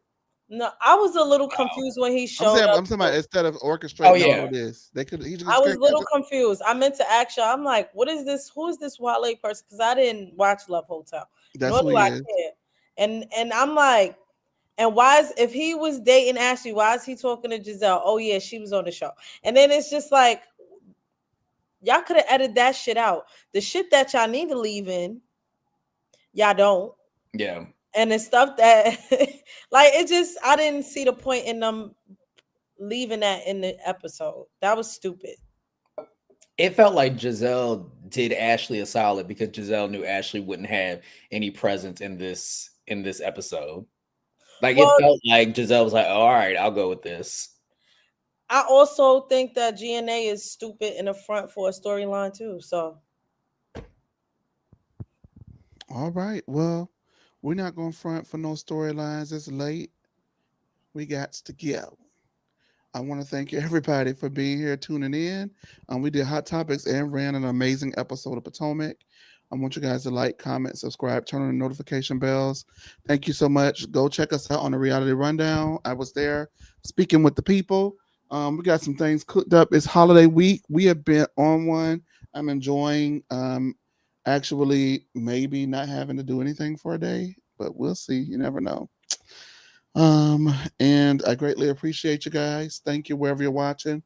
No, I was a little confused when he showed up. I'm talking about instead of orchestrating all of this, they could. I was a little confused. I meant to ask you. I'm like, what is this? Who is this Wale person? Because I didn't watch Love Hotel. That's nor do I care. And I'm like, and if he was dating Ashley, why is he talking to Giselle? Oh yeah, she was on the show. And then it's just like, y'all could have edited that shit out. The shit that y'all need to leave in, y'all don't. Yeah. And the stuff that like I didn't see the point in them leaving that in the episode. That was stupid. It felt like Giselle did Ashley a solid because Giselle knew Ashley wouldn't have any presence in this episode. Like, it felt like Giselle was like, oh, all right, I'll go with this. I also think that GNA is stupid in the front for a storyline too. So all right, well, we're not going to front for no storylines. It's late. We got to go. I want to thank everybody for being here, tuning in. We did Hot Topics and ran an amazing episode of Potomac. I want you guys to like, comment, subscribe, turn on the notification bells. Thank you so much. Go check us out on the Reality Rundown. I was there speaking with the people. We got some things cooked up. It's holiday week. We have been on one. I'm enjoying actually maybe not having to do anything for a day, but we'll see. You never know. And I greatly appreciate you guys. Thank you wherever you're watching.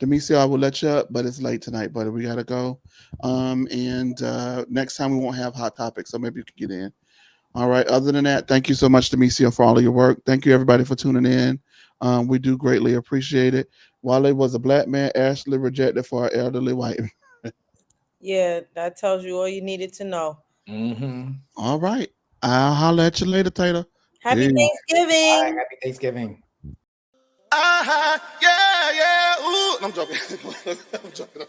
Demetria, I will let you up, but it's late tonight, buddy. We gotta go. And next time we won't have Hot Topics, so maybe you can get in. All right. Other than that, thank you so much, Demetria, for all of your work. Thank you, everybody, for tuning in. We do greatly appreciate it. Wale was a black man, Ashley rejected for an elderly white man. Yeah, that tells you all you needed to know. Mm-hmm. All right. I'll holler at you later, Tater. Happy Thanksgiving. All right, happy Thanksgiving. Yeah. Ooh, I'm joking. I'm joking.